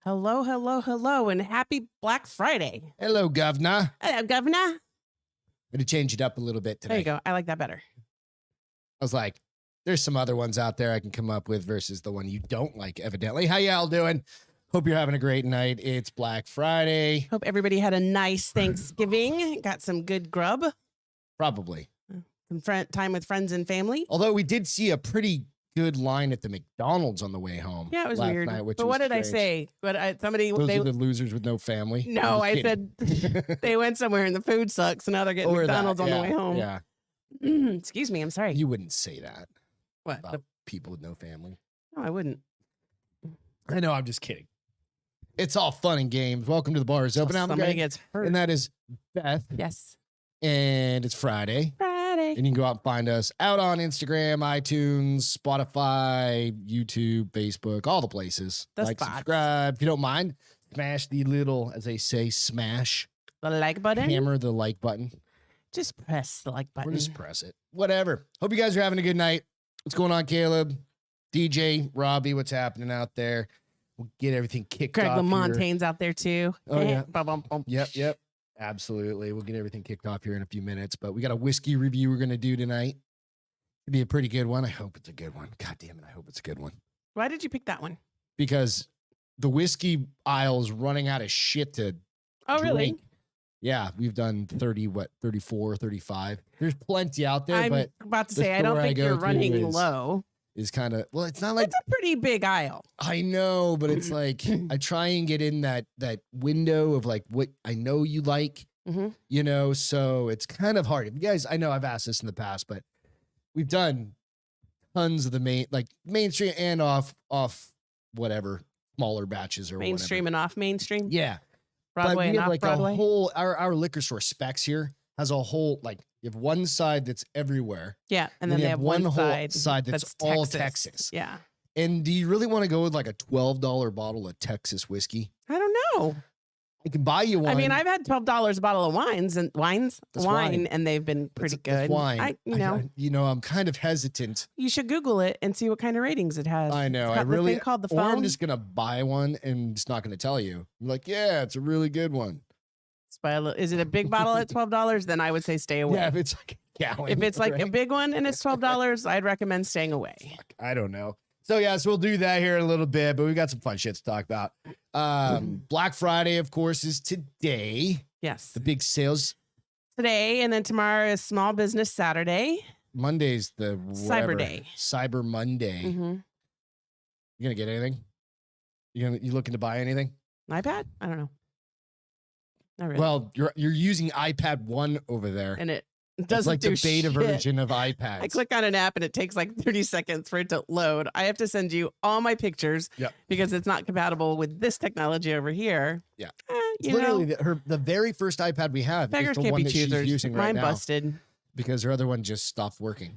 Hello, hello, hello, and happy Black Friday. Hello, Governor. Hello, Governor. I'm going to change it up a little bit today. There you go. I like that better. I was like, there's some other ones out there I can come up with versus the one you don't like, evidently. How y'all doing? Hope you're having a great night. It's Black Friday. Hope everybody had a nice Thanksgiving. Got some good grub. Probably. Some time with friends and family. Although we did see a pretty good line at the McDonald's on the way home. Yeah, it was last weird. night, But what did I say? Those are the losers with no family. No, I said they went somewhere and the food sucks, so now they're getting McDonald's on the way home. Yeah. Excuse me. I'm sorry. You wouldn't say that What? about people with no family. No, I wouldn't. I know. I'm just kidding. It's all fun and games. Welcome to the bar is open. Somebody gets hurt. And that is Beth. Yes. And it's Friday. Friday. And you can go out and find us out on Instagram, iTunes, Spotify, YouTube, Facebook, all the places. The like, spots. subscribe. If you don't mind, smash the little, as they say, smash. The like button. Hammer the like button. Just press the like button. Or just press it. Whatever. Hope you guys are having a good night. What's going on, Caleb? DJ, Robbie, what's happening out there? We'll get everything kicked Craig off LaMontagne's out there too. Oh, yeah. Bum. Yep. Absolutely. We'll get everything kicked off here in a few minutes, but we got a whiskey review we're going to do tonight. It'll be a pretty good one. I hope it's a good one. God damn it. I hope it's a good one. Why did you pick that one? Because the whiskey aisle's running out of shit to Oh, drink. really? Yeah. We've done 34, 35. There's plenty out there, I'm but about to the say, I don't store I think go you're to running low. is kind of, well, it's not like, It's a pretty big aisle. I know, but it's like, I try and get in that window of like what I know you like. You know, so it's kind of hard. If you guys, I know I've asked this in the past, but we've done tons of the mainstream and off whatever smaller batches or Mainstream whatever. and off mainstream. Yeah, Broadway and off like Broadway. a whole our liquor store Specs here has a whole you have one side that's everywhere. Yeah, and then they have one whole side that's all Texas. Yeah. And do you really want to go with like a $12 bottle of Texas whiskey? I don't know. I can buy you one. I mean, I've had $12 a bottle of wine, and they've been pretty good. That's wine. You know, I'm kind of hesitant. you should Google it and see what kind of ratings it has. I know. It's got the thing called the phone. Or I'm just gonna buy one and just not gonna tell you. I'm like, yeah, it's a really good one. Is it a big bottle at $12? Then I would say stay away. Yeah, if it's like a gallon. If it's like a right? big one and it's $12, I'd recommend staying away. Fuck, I don't know. So we'll do that here in a little bit, but we've got some fun shit to talk about. Black Friday, of course, is today. Yes. The big sales. Today, and then tomorrow is Small Business Saturday. Monday's the Cyber Day. Cyber Monday. You gonna get anything? You looking to buy anything? iPad? I don't know. Not really. Well, you're using iPad 1 over there. And it It's doesn't like do the beta shit. version of iPads. I click on an app and it takes like 30 seconds for it to load. I have to send you all my pictures because it's not compatible with this technology over here. Yeah. You literally know, the very first iPad we have is beggars the can't one be that she's choosers. using right Mine now busted. because her other one just stopped working.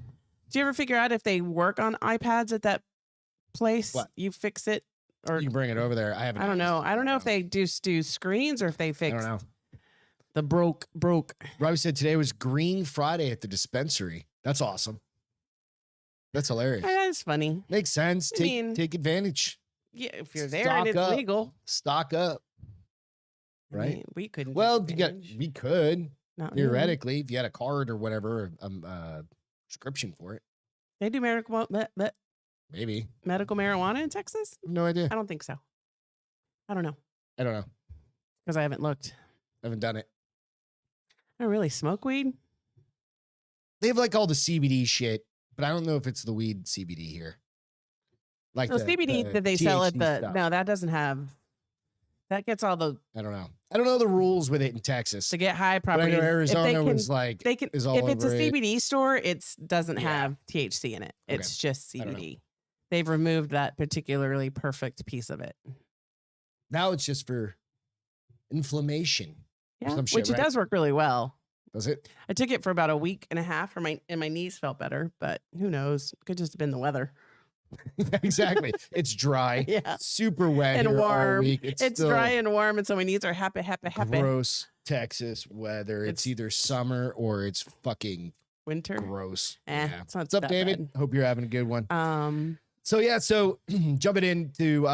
Do you ever figure out if they work on iPads at that place? What? You fix it? Or You can bring it over there. I haven't. I don't know. I don't know if they do screens or if they I fix don't know. the broke. Robbie said today was Green Friday at the dispensary. That's awesome. That's hilarious. That's funny. Makes sense. I mean, Take advantage. Yeah, if you're there Stock and it's up. legal. Stock up. I Right. mean, we couldn't. Well, take advantage. we could Not really. theoretically if you had a card or whatever, prescription for it. They do medical Maybe. marijuana in Texas? No idea. I don't think so. I don't know I don't know. because I haven't looked. Haven't done it. I don't really smoke weed. They have like all the CBD shit, but I don't know if it's the weed CBD here. Like The CBD that they sell at THC the stuff. no, that doesn't have. That gets all the I don't know. I don't know the rules with it in Texas. to get high But I properties. know If they Arizona can- was like They can is all if it's a over it. CBD store, it doesn't Yeah. have THC in it. Okay. It's just I don't know. CBD. They've removed that particularly perfect piece of it. Now it's just for inflammation. Yeah, some shit, which it right? does work really well. Does it? I took it for about a week and a half, and my knees felt better. But who knows? Could just have been the weather. Exactly. It's dry. Yeah. Super wet And here all warm. week. It's still dry and warm, and so my knees are happy. gross Texas weather. It's either summer or it's fucking Winter. gross. Yeah. It's not What's up, that David? Hope you're having a good one. bad. So jumping into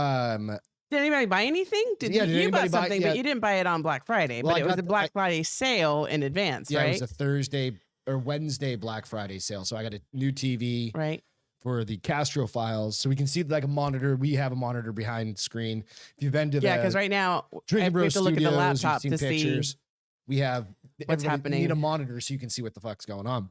Did anybody buy anything? Did you anybody bought buy- something, yeah. but you didn't buy it on Black Friday. Well, but I it was got a Black Friday sale in advance, Yeah, right? it was a Thursday or Wednesday Black Friday sale. So I got a new TV right. for the Castro files. So we can see like a monitor. We have a monitor behind the screen. If you've been to Yeah, because right now we Drinking Bros have to look at the Studios, laptop you've to seen pictures. see. We have What's You happening. need a monitor so you can see what the fuck's going on.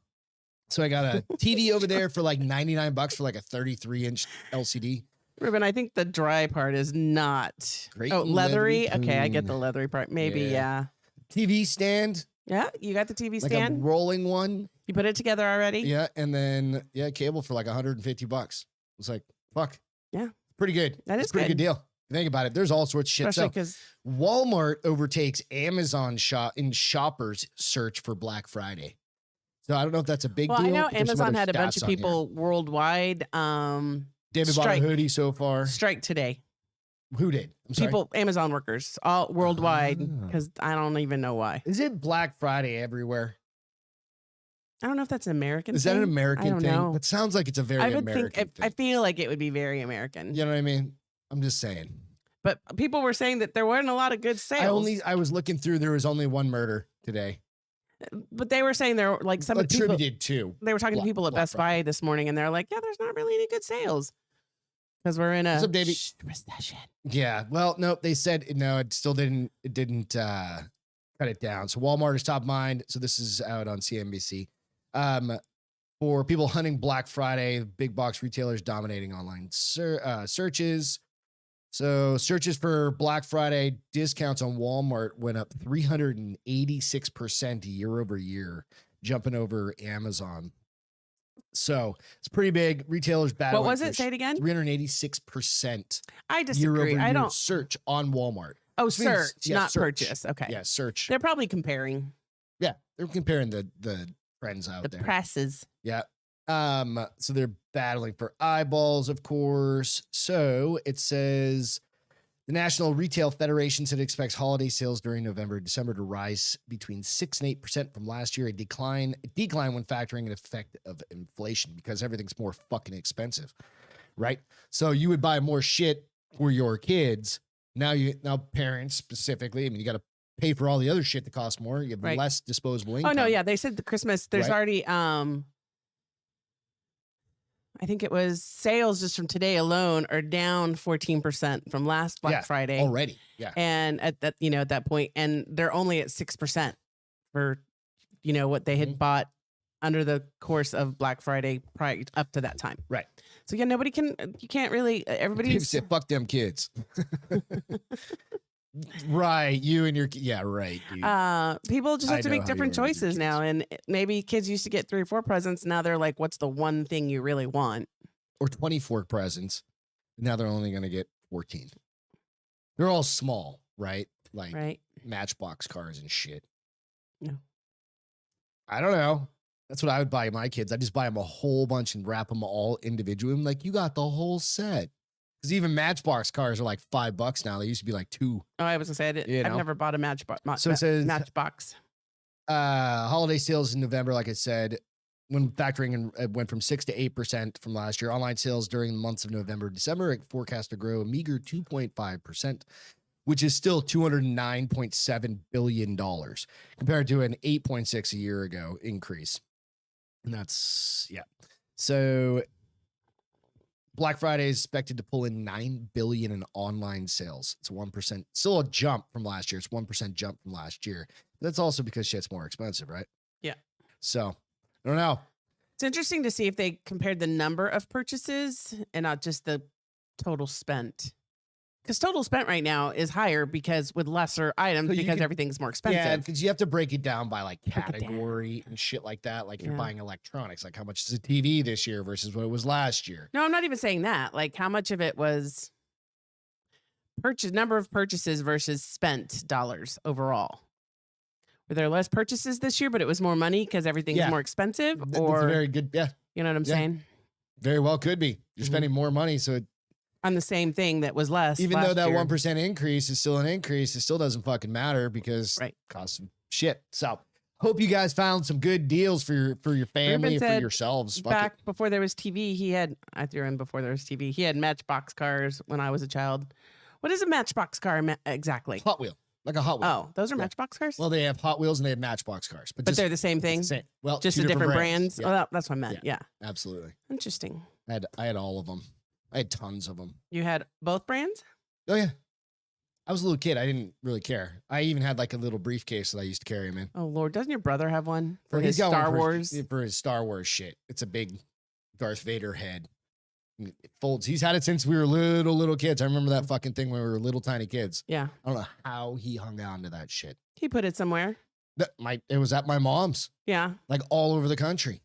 So I got a TV over there for like $99 for like a 33-inch LCD. Ruben, I think the dry part is not. Great Oh, and leathery. leathery Okay, I get clean. the leathery part. Maybe, yeah. TV stand, Yeah, you got the TV like stand. a rolling one. You put it together already. Yeah, and then cable for like $150. It's like fuck. Yeah, pretty good. That is It's a pretty good good. deal. Think about it. There's all sorts of shit. Especially So because Walmart overtakes Amazon in shoppers search for Black Friday. So I don't know if that's a big well, deal. I know but there's some Amazon other had a bunch stats of on here. people worldwide. David bought a strike. hoodie so far. Strike today. Who did? I'm sorry. People, Amazon workers, all worldwide, Ah. because I don't even know why. Is it Black Friday everywhere? I don't know if that's an American. Is thing. that an I American don't thing? know. That sounds like it's a very I would American think. thing. I feel like it would be very American. You know what I mean? I'm just saying. But people were saying that there weren't a lot of good sales. I was looking through. There was only one murder today. But they were saying there were like some people. Attributed to. They were talking to Black- people at Black Best Buy this morning, and they're like, "Yeah, there's not really any good sales because we're in a What's up, Davey? recession." Yeah. Well, no, they said no. It still didn't. It didn't cut it down. So Walmart is top of mind. So this is out on CNBC. For people hunting Black Friday, big box retailers dominating online searches. So searches for Black Friday discounts on Walmart went up 386% year over year, jumping over Amazon. So it's pretty big. Retailers battling. What was it? Say it again. 386% I year over disagree. I year don't. search on Walmart. Oh, Which means- search, yeah, not search. purchase. Okay. Yeah, search. They're probably comparing Yeah, they're comparing the trends out the there. presses. Yeah. So they're battling for eyeballs, of course. So it says the National Retail Federation said it expects holiday sales during November and December to rise between 6 and 8% from last year, a decline when factoring an effect of inflation because everything's more fucking expensive, right? So you would buy more shit for your kids. Now parents specifically, I mean, you got to pay for all the other shit that costs more. You have Right. less disposable Oh income. no, yeah, they said the Christmas. There's Right. already I think it was sales just from today alone are down 14% from last Black Yeah, Friday. already. Yeah. And at that point, and they're only at 6% for what they had Mhm. bought under the course of Black Friday prior up to that time. Right. So yeah, you can't really Dave everybody's said, fuck them kids. Right. You and your yeah, right. Dude. people just I have to know make how different you are with your choices now, and maybe kids used to get 3 or 4 presents. Now they're like, what's the one thing you really want? Or 24 presents. Now they're only going to get 14. They're all small, right? Like Right. Matchbox cars and shit. No. I don't know. That's what I would buy my kids. I just buy them a whole bunch and wrap them all individually. I'm like, you got the whole set. Because even Matchbox cars are like $5 now. They used to be like $2. Oh, I was gonna say You I've know? never bought a Matchbox. So it says Matchbox. holiday sales in November, like I said, when factoring in, went from 6 to 8% from last year. Online sales during the months of November and December are forecast to grow a meager 2.5%, which is still $209.7 billion compared to an 8.6 a year ago increase. And that's, yeah. So Black Friday is expected to pull in $9 billion in online sales. It's 1%, still a jump from last year. It's 1% jump from last year. But that's also because shit's more expensive, right? Yeah. So I don't know. It's interesting to see if they compared the number of purchases and not just the total spent. Because total spent right now is higher because with lesser items So you because could- everything's more Yeah, expensive. because you have to break it down by like Break it down. category and shit like that. Like if you're Yeah. buying electronics, like how much is a TV this year versus what it was last year? No, I'm not even saying that. Like how much of it was number of purchases versus spent dollars overall. Were there less purchases this year, but it was more money because everything's Yeah. more expensive? That's a Or very good, yeah, you know what I'm yeah. saying? very well could be. You're Mhm. spending more money, so On the same thing that was less. even though last that year. 1% increase is still an increase, it still doesn't fucking matter because Right. it costs some shit. So hope you guys found some good deals for your family and for said yourselves. Fuck it. Back before there was TV, I threw in before there was TV. He had Matchbox cars when I was a child. What is a Matchbox car exactly? Hot Wheel, like a Hot Wheel. Oh, those are Matchbox cars? Well, they have Hot Wheels and they have Matchbox cars, but they're the same thing? Same. Well, just two the different brands? Yeah. Oh, that's what I meant. Yeah. Absolutely. Interesting. I had all of them. I had tons of them. You had both brands? Oh, yeah. I was a little kid. I didn't really care. I even had like a little briefcase that I used to carry him in. Oh, Lord. Doesn't your brother have one for Well, his he's got Star one Wars? For his Star Wars shit. It's a big Darth Vader head. It folds. He's had it since we were little kids. I remember that fucking thing when we were little tiny kids. Yeah. I don't know how he hung on to that shit. He put it somewhere. It was at my mom's. Yeah. Like all over the country.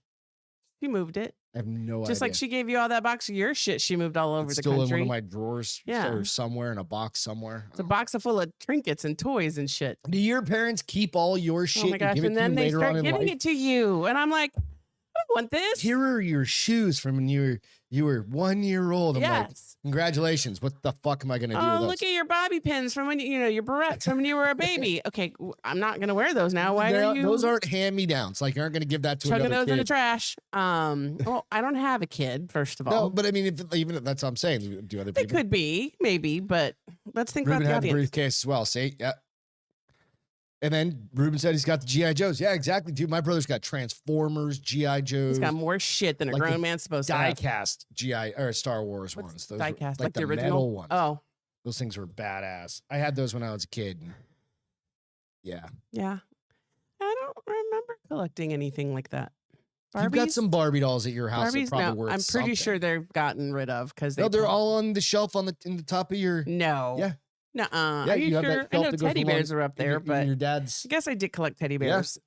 She moved it. I have no idea. Just like she gave you all that box of your shit, she moved all over it's the still country. in one of my drawers. Yeah. Or somewhere in a box somewhere. It's a box full of trinkets and toys and shit. Do your parents keep all your shit Oh my gosh. and give it And to you then they later on start in giving life? it to you. And I'm like, I don't want this. Here are your shoes from when you were 1 year old. I'm like, Yes. congratulations. What the fuck am I going to do Oh, with those? look at your bobby pins from when your barrettes from when you were a baby. Okay, I'm not gonna wear those now. Why are you? Those aren't hand-me-downs. Like, you aren't going to give that to chugging another those kid. in the trash? Well, I don't have a kid. First of all, No, but I mean, even if that's what I'm saying. Do other they people? could be maybe, but let's think Ruben about had the the audience. briefcase as well. See, yeah. And then Ruben said he's got the GI Joes. Yeah, exactly, dude. My brother's got Transformers, GI Joes. He's got more shit than a like the grown man's supposed to have. die-cast GI or Star Wars What's ones. Those die-cast? were, Like the the original metal ones. Oh, Those things were badass. I had those when I was a kid. Yeah. yeah. I don't remember collecting anything like that. You've got some Barbie dolls at your house that Barbies? probably No, worth I'm pretty something. sure they've gotten rid of because No, they're all on the shelf in the top of your. No. Yeah. Nuh-uh. Yeah, Are you you have that sure? I shelf know that goes teddy along bears are up there, in but your dad's. I guess I did collect teddy bears.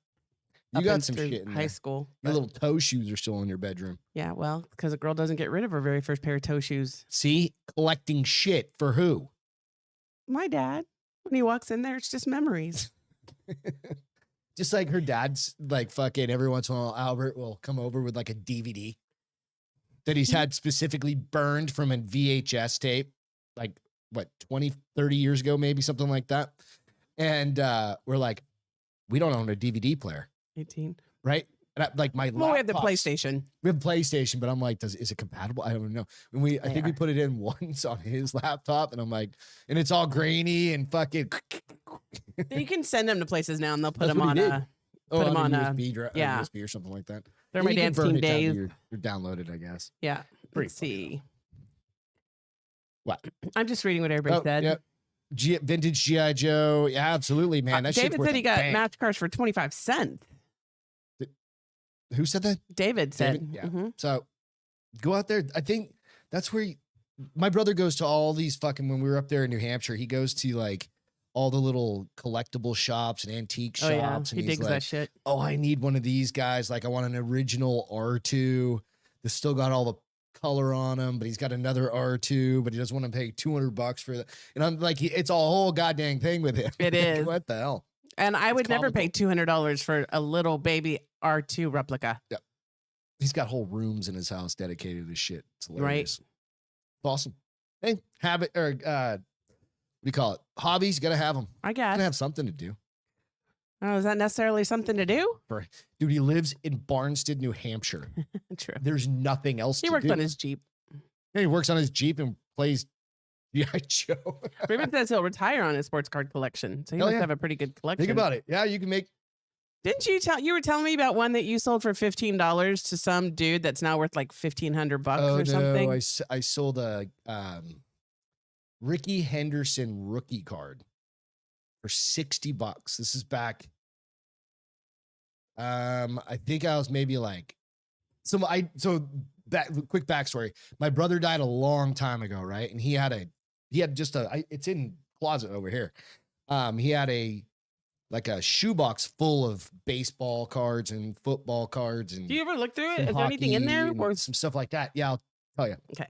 You up got and some through shit in high there. school. Your but- little toe shoes are still in your bedroom. Yeah, well, because a girl doesn't get rid of her very first pair of toe shoes. See, collecting shit for who? My dad, when he walks in there, it's just memories. Just like her dad's, like fucking every once in a while, Albert will come over with like a DVD that he's had specifically burned from a VHS tape, like what, 20, 30 years ago, maybe something like that. And we're like, we don't own a DVD player, 18. right? And like my Well, we have the laptops- PlayStation. We have a PlayStation, but I'm like, is it compatible? I don't know. And I think we put it in once on his laptop, and I'm like, and it's all grainy and fucking. You can send them to places now, and they'll put That's them what on he did. a. Oh, them on a- USB, yeah. USB or something like that. They're my You can dad's burn teen it down to days. your downloaded, I guess. Yeah. Pretty Let's see. What? I'm just reading what everybody said. Yeah. Vintage GI Joe. Yeah, absolutely, man. That shit's David worth said a he got bank. match cars for 25 cents. Who said that? David said. David? Yeah. Mhm. So go out there. I think that's where my brother goes to all these fucking, when we were up there in New Hampshire, he goes to like all the little collectible shops and antique Oh, yeah. shops. He And he's digs like, that shit. oh, I need one of these guys. Like I want an original R2 that's still got all the color on him, but he's got another R2, but he doesn't want to pay $200 for that. And I'm like, it's a whole goddamn thing with him. It Like, is. what the hell? And I would never pay comical. $200 for a little baby R2 replica. He's got whole rooms in his house dedicated to shit. It's Right. hilarious. It's awesome. Hey, habit or what do you call it? Hobbies, you gotta have them. I Gotta guess. have something to do. Oh, is that necessarily something to do? Dude, he lives in Barnstead, New Hampshire. True. There's nothing else He to worked do. on his Jeep. Yeah, he works on his Jeep and plays G.I. Joe. Ruben says he'll retire on his sports card collection. So he Hell must yeah. have a pretty good collection. Think about it. Yeah, you can make. Didn't you were telling me about one that you sold for $15 to some dude that's now worth like $1,500 or something? No, I sold a Ricky Henderson rookie card for $60. This is back. I think I was maybe like, so that quick backstory. My brother died a long time ago, right? And he had just it's in closet over here. He had a shoebox full of baseball cards and football cards and Do you ever look through it? some Is there anything in hockey there? and Or some stuff like that. Yeah, I'll tell you. okay.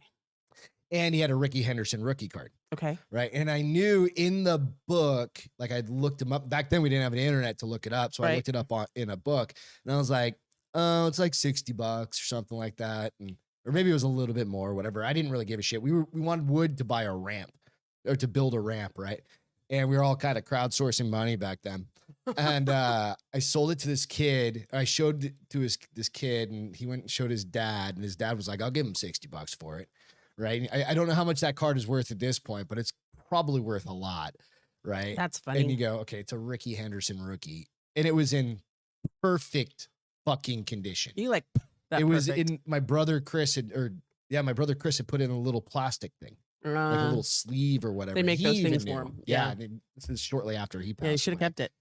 And he had a Ricky Henderson rookie card, Okay. right? And I knew in the book, like I'd looked him up. Back then, we didn't have an internet to look it up, so I Right. looked it up in a book, and I was like, "Oh, it's like $60 or something like that," or maybe it was a little bit more, whatever. I didn't really give a shit. We wanted wood to buy a ramp or to build a ramp, right? And we were all kind of crowdsourcing money back then. And I sold it to this kid. I showed it to this kid, and he went and showed his dad, and his dad was like, "I'll give him $60 for it." Right. I don't know how much that card is worth at this point, but it's probably worth a lot, right? That's funny. And you go, okay, it's a Ricky Henderson rookie. And it was in perfect fucking condition. You like that it was perfect. in my brother Chris had put in a little plastic thing. Like a little sleeve or whatever. They make He those even things knew. for him. Yeah. This is shortly after he passed. Yeah, you should have away. kept it.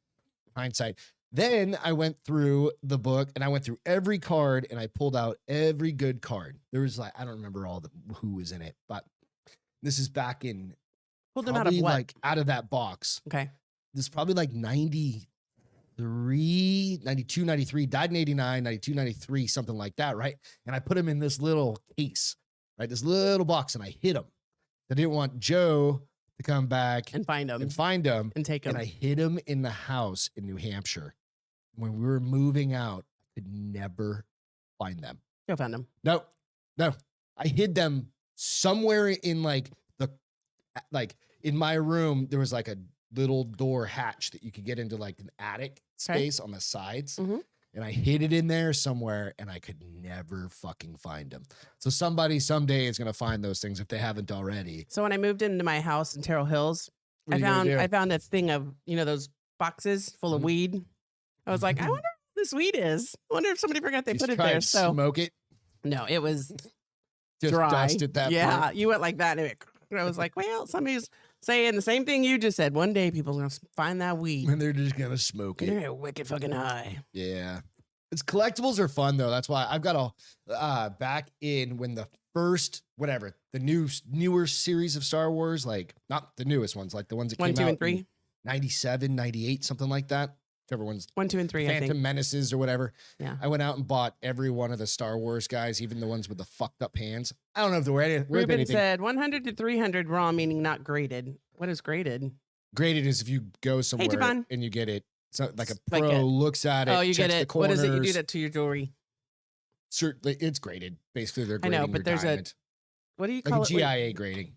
Hindsight. Then I went through the book and I went through every card and I pulled out every good card. There was like, I don't remember who was in it, but this is back in Pulled them out of what? like out of that box. Okay. This is probably like 93, 92, 93, died in 89, 92, 93, something like that, right? And I put him in this little case, right? This little box, and I hid him. I didn't want Joe to come back And find them. and take them. And I hid him in the house in New Hampshire. When we were moving out, I could never find them. Go find them. No. I hid them somewhere in like in my room. There was like a little door hatch that you could get into like an attic space on the sides. Mm-hmm. And I hid it in there somewhere and I could never fucking find them. So somebody someday is going to find those things if they haven't already. So when I moved into my house in Terrell Hills, What are I you gonna found do? a thing of, those boxes full of Mhm. weed. I was like, I wonder what this weed is. I wonder if somebody forgot they Just put it try there. and So smoke it. no, it was Just dry. dust at that yeah, point. you went like that. And I was like, well, somebody's saying the same thing you just said. One day people are going to find that weed. And they're just going to smoke And it. they're gonna wicked fucking high. Yeah. It's collectibles are fun though. That's why I've got back in when the first, whatever, the newer series of Star Wars, like not the newest ones, like the ones that 1, came 2, out and 3. in 97, 98, something like that. Whichever one's 1, 2, and 3. I Phantom think. Menaces or whatever. Yeah. I went out and bought every one of the Star Wars guys, even the ones with the fucked up hands. I don't know if they're worth Ruben anything. said 100 to 300 raw, meaning not graded. What is graded? Graded is if you go somewhere Devon. and you get it. So like a Like pro looks at it. Oh, you get checks the it. What is it? You do corners. that to your jewelry. Certainly, it's graded. Basically, they're I grading know, but your there's diamond. What do you Like call a it? Wait, GIA grading.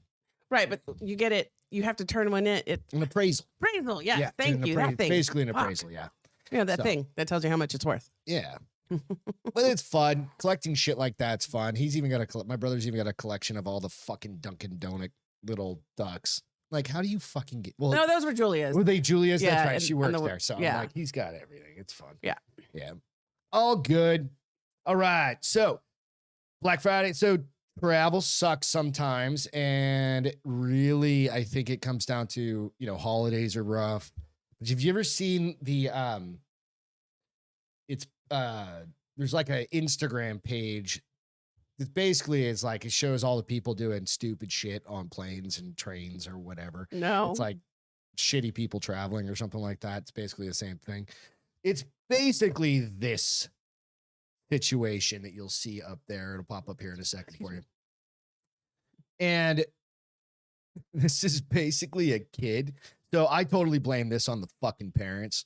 right, but you get it. You have to turn one in. It An appraisal. appraisal. Yeah, it's thank an you. appra- That thing. Basically an Fuck. appraisal, yeah. That So. thing that tells you how much it's worth. Yeah. But it's fun. Collecting shit like that's fun. He's even got my brother's even got a collection of all the fucking Dunkin' Donut little ducks. Like, how do you fucking get? Well, No, those were Julia's. were they Julia's? Yeah, That's right. and She on works the- there. So yeah. I'm like, he's got everything. It's fun. Yeah. Yeah. All good. All right. So Black Friday. So travel sucks sometimes. And really, I think it comes down to, holidays are rough. But have you ever seen the there's like an Instagram page that basically is like it shows all the people doing stupid shit on planes and trains or whatever. No. It's like shitty people traveling or something like that. It's basically the same thing. It's basically this situation that you'll see up there. It'll pop up here in a second for you. And this is basically a kid. So I totally blame this on the fucking parents,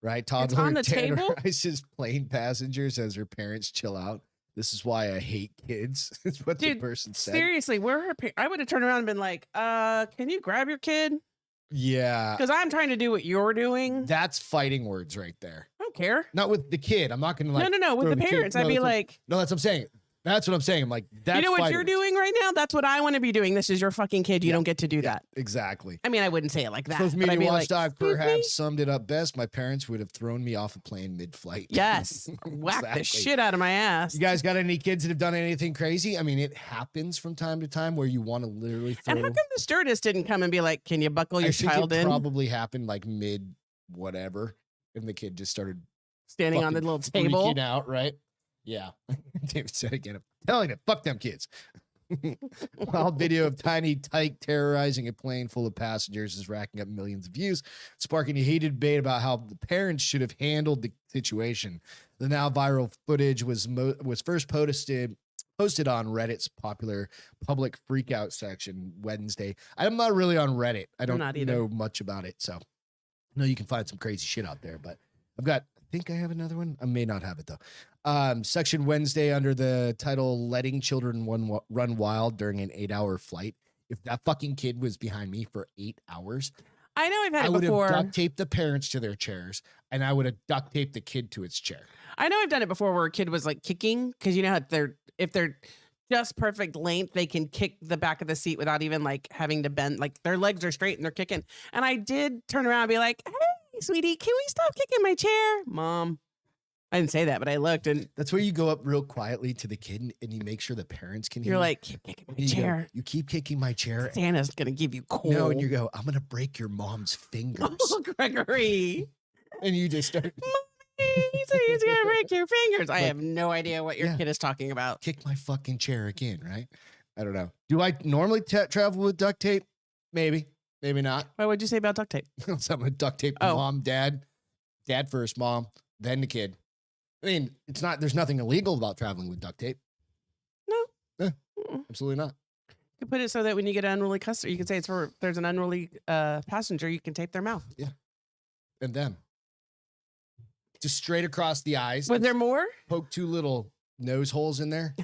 right? Toddler on the and Tanner table? Rice's plane passengers as their parents chill out. This is why I hate kids. Is what the Dude, person said. seriously, I would have turned around and been like, can you grab your kid? Yeah. Because I'm trying to do what you're doing. That's fighting words right there. I don't care. Not with the kid. I'm not going to like. no. With throw the kid- parents, no, I'd be that's what- like, No, that's what I'm saying. That's what I'm saying. I'm like, that's you know what fighting you're words. doing right now? That's what I want to be doing. This is your fucking kid. You Yeah. don't get to do that. Exactly. I mean, I wouldn't say it like that. Social but I'd media be like, watchdog "Excuse me?" perhaps summed it up best. My parents would have thrown me off a plane mid-flight. Yes. Whack the Exactly. shit out of my ass. You guys got any kids that have done anything crazy? I mean, it happens from time to time where you want to literally throw. And how come the stewardess didn't come and be like, can you buckle I your think child it in? probably happened like mid whatever, and the kid just started Standing on the fucking little table. freaking out, right? Yeah. David said again, I'm telling you, fuck them kids. Wild video of Tiny Tyke terrorizing a plane full of passengers is racking up millions of views, sparking a heated debate about how the parents should have handled the situation. The now viral footage was first posted on Reddit's popular public freakout section Wednesday. I'm not really on Reddit. I don't not either. know much about it, so I know you can find some crazy shit out there, but I think I have another one. I may not have it though. Section Wednesday under the title "Letting Children Run Wild During an 8-Hour Flight." If that fucking kid was behind me for 8 hours, I know I've had I it would have before. duct taped the parents to their chairs, and I would have duct taped the kid to its chair. I know I've done it before where a kid was like kicking because you know how if they're just perfect length. They can kick the back of the seat without even like having to bend. Like their legs are straight and they're kicking. And I did turn around and be like, hey, sweetie, can we stop kicking my chair? Mom. I didn't say that, but I looked and that's where you go up real quietly to the kid and you make sure the parents can hear. You're like, keep kicking my chair. You keep kicking my chair. Santa's going to give you coal. No, and you go, I'm going to break your mom's fingers. Oh, Gregory. And you just start. He said he's going to break your fingers. I have no idea what your kid is talking about. Kick my fucking chair again, right? I don't know. Do I normally travel with duct tape? Maybe. Maybe not. Why would you say about duct tape? Something with duct tape. Mom, dad. Dad first, mom, then the kid. I mean, there's nothing illegal about traveling with duct tape. No. Absolutely not. You can put it so that when you get an unruly customer, you can say there's an unruly passenger, you can tape their mouth. Yeah. And them. Just straight across the eyes. Was there more? Poke 2 little nose holes in there.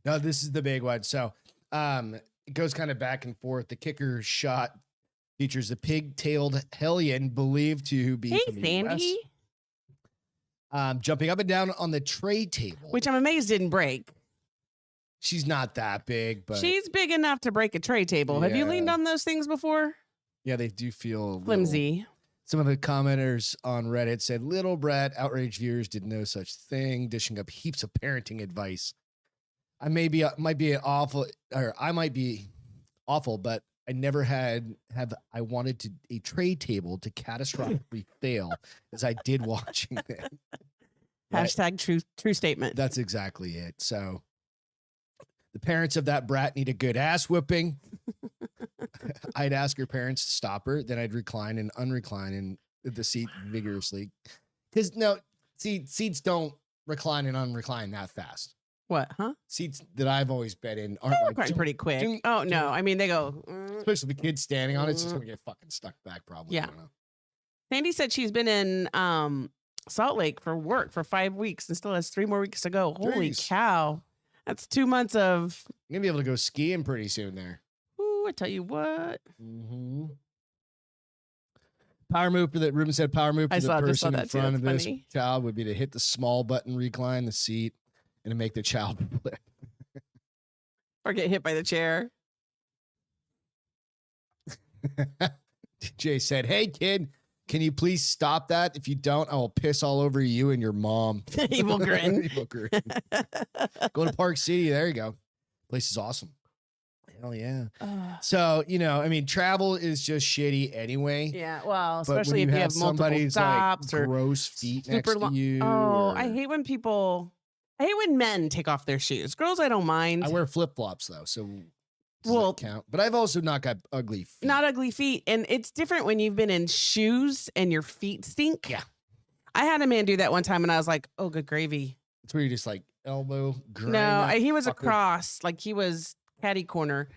No, this is the big one. So it goes kind of back and forth. The kicker shot features a pig-tailed hellion believed to be from the Sandy. US. Jumping up and down on the tray table. Which I'm amazed didn't break. She's not that big, but she's big enough to break a tray table. Have you leaned on those things before? Yeah, they do feel flimsy. Some of the commenters on Reddit said, "Little Brett, outraged viewers did no such thing," dishing up heaps of parenting advice. I might be awful, but I never I wanted a tray table to catastrophically fail as I did watching it. Hashtag true statement. That's exactly it. So the parents of that brat need a good ass whipping. I'd ask her parents to stop her. Then I'd recline and unrecline in the seat vigorously. Because seats don't recline and unrecline that fast. What, huh? Seats that I've always been in aren't like pretty quick. Oh, no. I mean, they go. Especially the kids standing on it. It's just going to get fucking stuck back probably. Yeah. I don't know. Sandy said she's been in Salt Lake for work for 5 weeks and still has 3 more weeks to go. Holy cow. That's 2 months of. You're going to be able to go skiing pretty soon there. Ooh, I tell you what. Mm-hmm. Power move for that. Ruben said power move for the person in front of this child would be to hit the small button, recline the seat, and to make the child flip. Or get hit by the chair. Jay said, "Hey, kid, can you please stop that? If you don't, I will piss all over you and your mom." Evil grin. Evil grin. Go to Park City. There you go. Place is awesome. Hell yeah. So, I mean, travel is just shitty anyway. Yeah, well, especially if you have multiple stops or gross feet next to you. Oh, I hate when men take off their shoes. Girls, I don't mind. I wear flip-flops though, so does that count? But I've also not got ugly feet. Not ugly feet. And it's different when you've been in shoes and your feet stink. Yeah. I had a man do that one time and I was like, oh, good gravy. It's where you just like elbow grind. No, he was across. Like he was catty corner.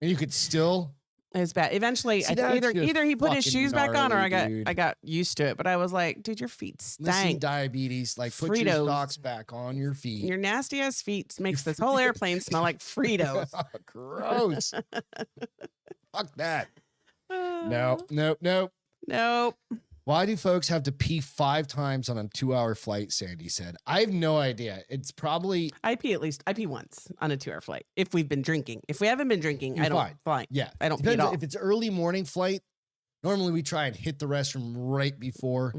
And you could still. It's bad. Eventually, either he put his shoes back on or I got used to it. But I was like, dude, your feet stank. Listen, diabetes. Like put your socks back on your feet. Your nasty ass feet makes this whole airplane smell like Fritos. Gross. Fuck that. Nope. Why do folks have to pee 5 times on a 2-hour flight? Sandy said. I have no idea. It's probably. I pee once on a 2-hour flight if we've been drinking. If we haven't been drinking, I don't fly. Yeah. I don't pee at all. If it's early morning flight, normally we try and hit the restroom right before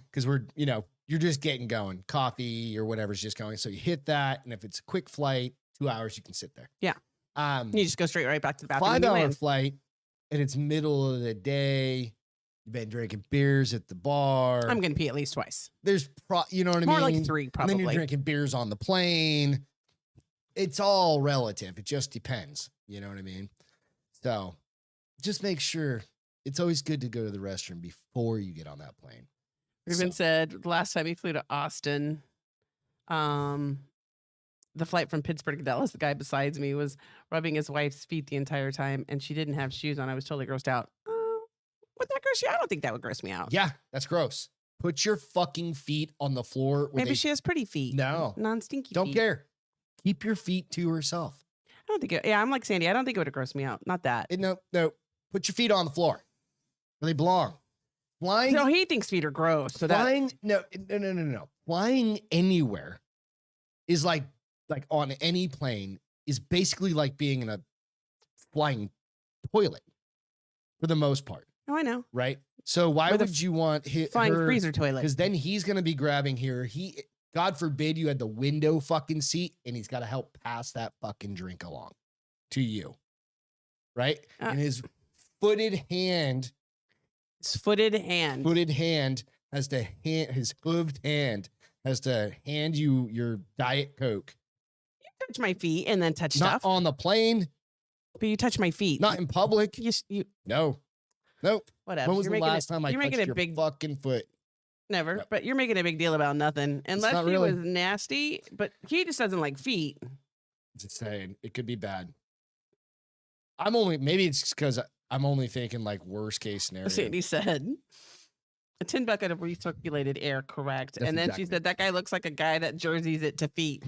because we're, you're just getting going. Coffee or whatever's just going. So you hit that. And if it's a quick flight, 2 hours, you can sit there. Yeah. You just go straight right back to the bathroom. 5-hour flight and it's middle of the day. You've been drinking beers at the bar. I'm going to pee at least twice. There's, you know what I mean? More like 3, probably. And then you're drinking beers on the plane. It's all relative. It just depends. You know what I mean? So just make sure it's always good to go to the restroom before you get on that plane. Ruben said last time he flew to Austin, the flight from Pittsburgh to Dallas, the guy besides me was rubbing his wife's feet the entire time and she didn't have shoes on. I was totally grossed out. Would that gross you? I don't think that would gross me out. Yeah, that's gross. Put your fucking feet on the floor. Maybe she has pretty feet. No. Non-stinky feet. Don't care. Keep your feet to herself. I don't think I'm like Sandy. I don't think it would have grossed me out. Not that. No. Put your feet on the floor where they belong. Flying. No, he thinks feet are gross. So flying. No. Flying anywhere is like like on any plane is basically like being in a flying toilet for the most part, Oh, I know. right? So why With a would you want Flying her? freezer toilet. Because then he's going to be grabbing here. God forbid you had the window fucking seat and he's got to help pass that fucking drink along to you. Right? And his footed hand has to his hooved hand has to hand you your Diet Coke. You touch my feet and then touch Not stuff. on the plane. But you touch my feet. Not in public. You No. Nope. whatever. When was You're the making last time I you're touched making a your big fucking foot? never, Yep. but you're making a big deal about nothing. Unless not he really. was nasty, but he just doesn't like feet. Just saying, it could be bad. Maybe it's because I'm only thinking like worst case scenario. Let's see what he said. A tin bucket of recirculated air, correct. That's and then exactly. she said, that guy looks like a guy that jerseys it to feet.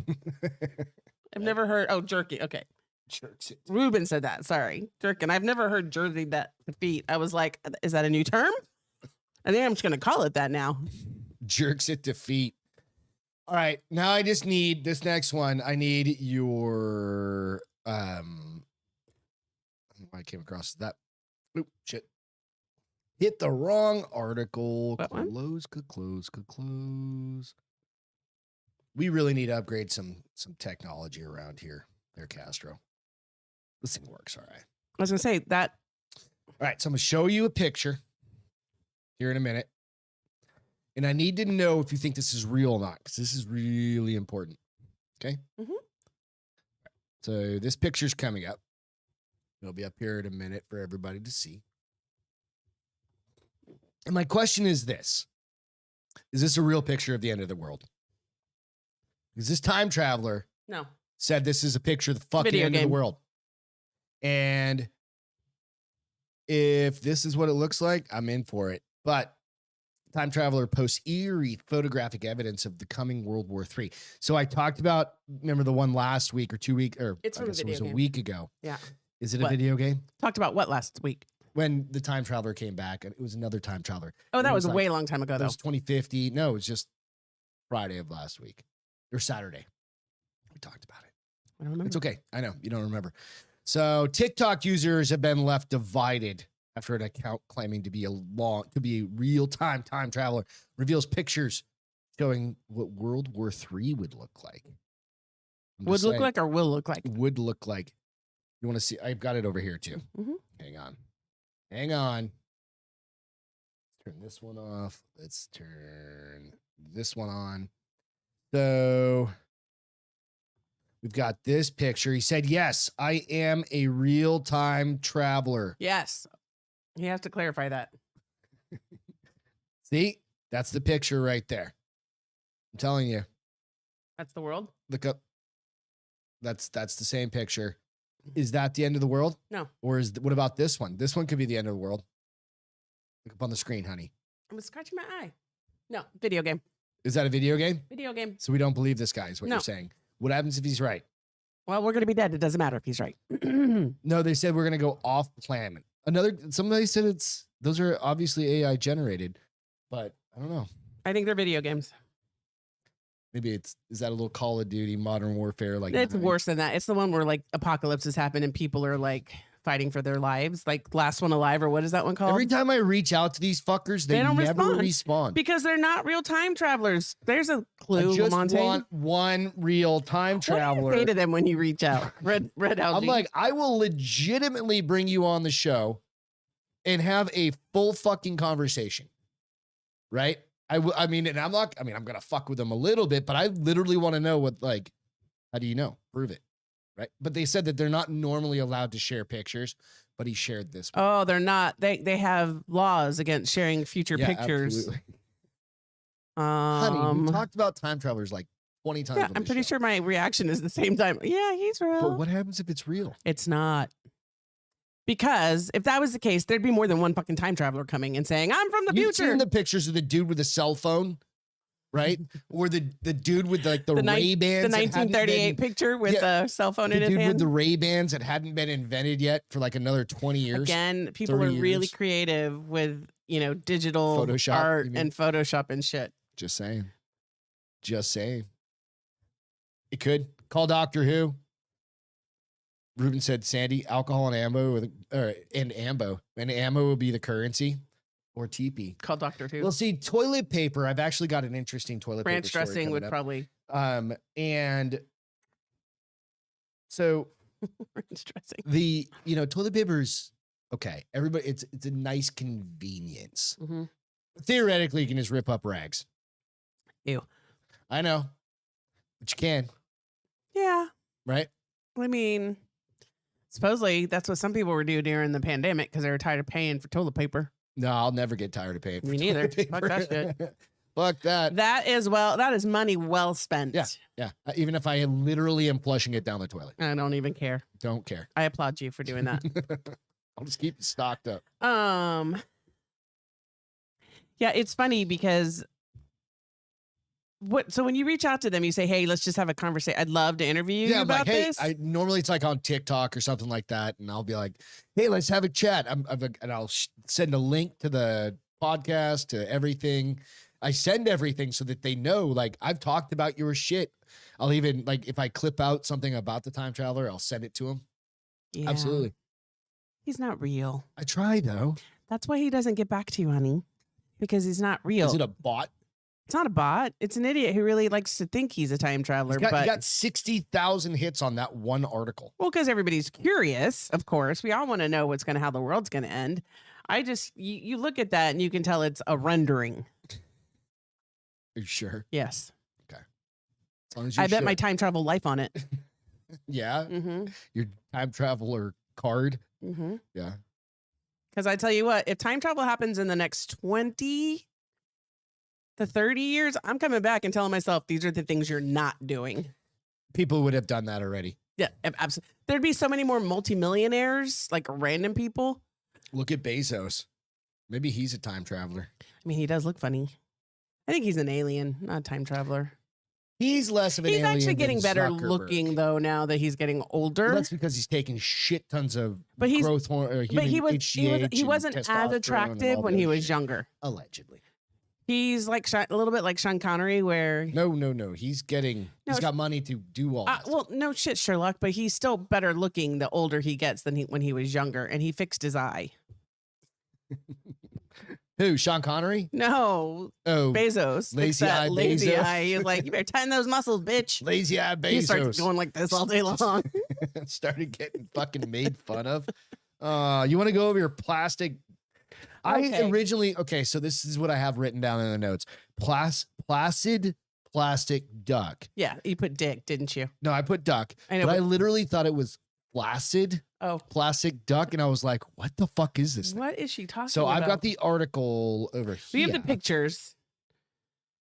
I've never heard, jerky. Okay. Jerks it. Ruben said that. Sorry. Jerkin. I've never heard jersey that to feet. I was like, is that a new term? I think I'm just going to call it that now. Jerks it to feet. All right. Now I just need this next one. I need your I don't know why I came across that. Oop, shit. Hit the wrong article. What one? Close. We really need to upgrade some technology around here. There, Castro. This thing works all right. I was going to say that. All right, so I'm going to show you a picture here in a minute. And I need to know if you think this is real or not, because this is really important. Okay? Mm-hmm. So this picture's coming up. It'll be up here in a minute for everybody to see. And my question is this. Is this a real picture of the end of the world? Because this time traveler No. said this is a picture of the fucking Video end of game. the world. And if this is what it looks like, I'm in for it. But time traveler posts eerie photographic evidence of the coming World War III. So I talked about, remember the one last week or 2 weeks, or It's I from a guess it video was a game. week ago. Yeah. Is it What? a video game? Talked about what last week? When the time traveler came back, and it was another time traveler. Oh, And that it was a like- way long time ago, It though. was 2050. No, it was just Friday of last week or Saturday. We talked about it. I don't remember. It's okay. I know you don't remember. So TikTok users have been left divided after an account claiming to be a real-time time traveler reveals pictures showing what World War III would look like. I'm Would just look saying, like or will look like? would look like. You want to see? I've got it over here too. Mhm. Hang on. Let's turn this one off. Let's turn this one on. So we've got this picture. He said, yes, I am a real-time traveler. Yes. He has to clarify that. See, that's the picture right there. I'm telling you, That's the world? look up. That's the same picture. Is that the end of the world? No. Or what about this one? This one could be the end of the world. Look up on the screen, honey. I was scratching my eye. No. Video game. Is that a video game? Video game. So we don't believe this guy is what No. you're saying. What happens if he's right? Well, we're going to be dead. It doesn't matter if he's right. No, they said we're going to go off planet. Somebody said those are obviously AI generated, but I don't know. I think they're video games. Maybe is that a little Call of Duty, Modern Warfare? Like It's 9? worse than that. It's the one where like apocalypses happen and people are like fighting for their lives. Like Last One Alive, or what is that one called? Every time I reach out to these fuckers, they don't never respond. respond. Because they're not real time travelers. There's a clue, I just Lamontagne. want one real time What do you traveler. say to them when you reach out? Red algae. I'm like, I will legitimately bring you on the show and have a full fucking conversation. Right? I'm gonna fuck with them a little bit, but I literally want to know how do you know? Prove it. Right? But they said that they're not normally allowed to share pictures, but he shared this one. oh, they're not. They have laws against sharing future Yeah, pictures. absolutely. Honey, Um, we talked about time travelers like 20 times. yeah, on I'm this pretty show. sure my reaction is the same time. Yeah, he's real. But what happens if it's real? It's not. Because if that was the case, there'd be more than one fucking time traveler coming and saying, I'm from the You've future. seen the pictures of the dude with a cell phone, right? Or the dude with the The Ray-Bans. the that hadn't 1938 been- picture with Yeah, the cell phone the in his dude with hand. the Ray-Bans that hadn't been invented yet for like another 20 years. Again, people 30 are really years. creative with, digital Photoshop, art you mean? and Photoshop and shit. Just saying. It could Call Doctor Who. Ruben said, Sandy, alcohol and ammo, and ammo will be the currency, or TP. Call Doctor Who. Well, see, toilet paper. I've actually got an interesting toilet Ranch paper story dressing coming would up. probably. And so Ranch dressing. Toilet paper's okay. Everybody, it's a nice convenience. Mm-hmm. Theoretically, you can just rip up rags. Ew. I know, but you can. Yeah. Right. I mean, supposedly that's what some people were doing during the pandemic because they were tired of paying for toilet paper. No, I'll never get tired of paying for Me toilet neither. paper. Fuck that shit. Fuck that. That is money well spent. Yeah. Even if I literally am flushing it down the toilet. I don't even care. Don't care. I applaud you for doing that. I'll just keep it stocked up. Yeah, it's funny because so when you reach out to them, you say, "Hey, let's just have a conversation. I'd love to interview you about this." Normally it's like on TikTok or something like that, and I'll be like, "Hey, let's have a chat." And I'll send a link to the podcast, to everything. I send everything so that they know, like, I've talked about your shit. I'll even, like, if I clip out something about the time traveler, I'll send it to him. Yeah. Absolutely. He's not real. I try though. That's why he doesn't get back to you, honey, because he's not real. Is it a bot? It's not a bot. It's an idiot who really likes to think he's a time traveler. He got 60,000 hits on that one article. Well, because everybody's curious, of course. We all want to know how the world's going to end. You look at that and you can tell it's a rendering. Are you sure? Yes. Okay. As long as I bet my time travel life on it. Yeah. Mm-hmm. Your time traveler card. Mm-hmm. Yeah. Because I tell you what, if time travel happens in the next 20 to 30 years, I'm coming back and telling myself these are the things you're not doing. People would have done that already. Yeah, absolutely. There'd be so many more multimillionaires, like random people. Look at Bezos. Maybe he's a time traveler. I mean, he does look funny. I think he's an alien, not a time traveler. He's less of an alien. He's actually getting than better Zuckerberg. looking, though, now that he's getting older. Well, that's because he's taking shit tons of But growth hormone. But he wasn't as attractive when he was younger. Allegedly. He's like a little bit like Sean Connery, where no. He's got money to do all that. well, no shit, Sherlock, but he's still better looking the older he gets than when he was younger, and he fixed his eye. Who? Sean Connery? No. Oh, Bezos. lazy eye lazy Bezos. eye. He's like, you better tighten those muscles, bitch. Lazy eye Bezos. He starts going like this all day long. Started getting fucking made fun of. You want to go over your plastic? Okay. So this is what I have written down in the notes. Placid Plastic Duck. Yeah, you put dick, didn't you? No, I put duck. I know, but I literally thought it was flaccid. Oh. Plastic Duck. And I was like, what the fuck is this thing? What is she talking So about? I've got the article over here. We have the pictures.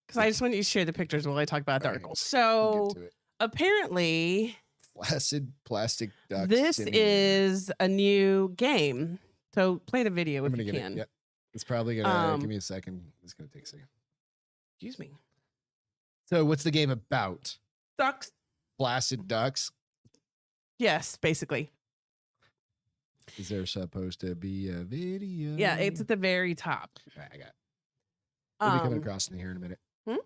Because I just want you to share the pictures while I talk about the article. So apparently, Placid Plastic Duck. this is a new game. So play the video if you get can. It. Yep. It's probably gonna give me a second. It's gonna take a second. Excuse me. So what's the game about? Ducks. Placid ducks. Yes, basically. Is there supposed to be a video? Yeah, it's at the very top. All right, I got it. We'll be coming across in here in a minute.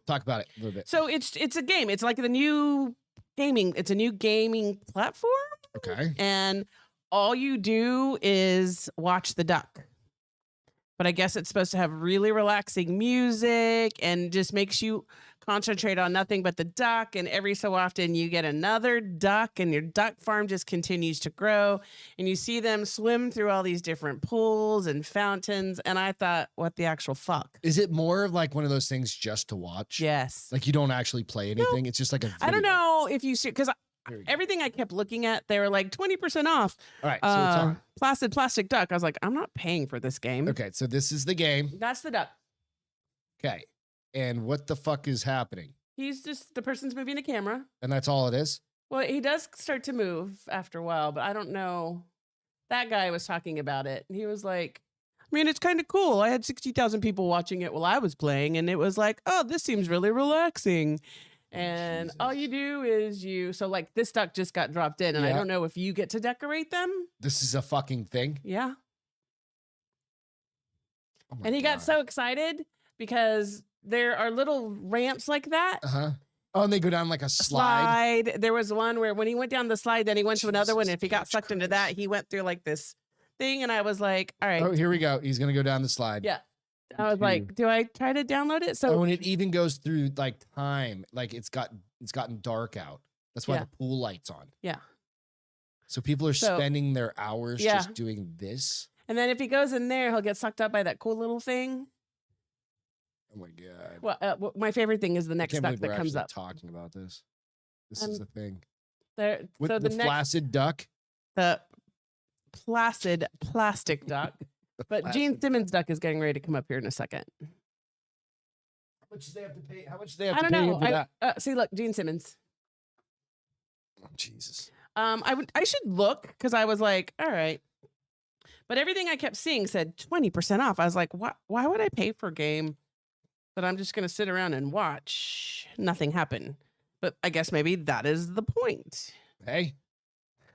Talk about it a little bit. So it's a game. It's like the new gaming. It's a new gaming platform. Okay. And all you do is watch the duck. But I guess it's supposed to have really relaxing music and just makes you concentrate on nothing but the duck. And every so often you get another duck and your duck farm just continues to grow. And you see them swim through all these different pools and fountains. And I thought, what the actual fuck? Is it more of like one of those things just to watch? Yes. Like you don't actually play anything? No. It's just like a video. I don't know if you see, because everything I kept looking at, they were like 20% off. All right. So it's on Placid Plastic Duck. I was like, I'm not paying for this game. Okay. So this is the game. That's the duck. Okay. And what the fuck is happening? The person's moving the camera. And that's all it is? Well, he does start to move after a while, but I don't know. That guy was talking about it. And he was like, I mean, it's kind of cool. I had 60,000 people watching it while I was playing. And it was like, oh, this seems really relaxing. And all you do is so like this duck just got dropped in and I don't know if you get to decorate them. This is a fucking thing? Yeah. Oh and he got so excited because there are little ramps like that. Uh-huh. Oh, and they go down like a slide. There was one where when he went down the slide, then he went to another one. Jesus And if he got H. sucked into that, he went through like this thing. And I was like, all right. Oh, here we go. He's gonna go down the slide. Yeah. I was like, do I try to download it? So Oh, and it even goes through like time. Like it's gotten dark out. That's why Yeah. the pool light's on. Yeah. So people are So- spending their hours Yeah. just doing this. And then if he goes in there, he'll get sucked up by that cool little thing. Oh my god. Well, my favorite thing is the I next can't duck believe we're that comes actually up. talking about this. This is the thing. There, With so the the next, Placid Duck. the Placid Plastic Duck. But Gene Simmons' duck is getting ready to come up here in a second. How much do they have to pay? How much do they have I to don't pay know. for that? See, look, Gene Simmons. Oh, Jesus. I should look because I was like, all right. But everything I kept seeing said 20% off. I was like, why would I pay for a game that I'm just going to sit around and watch? Nothing happen. But I guess maybe that is the point. Hey,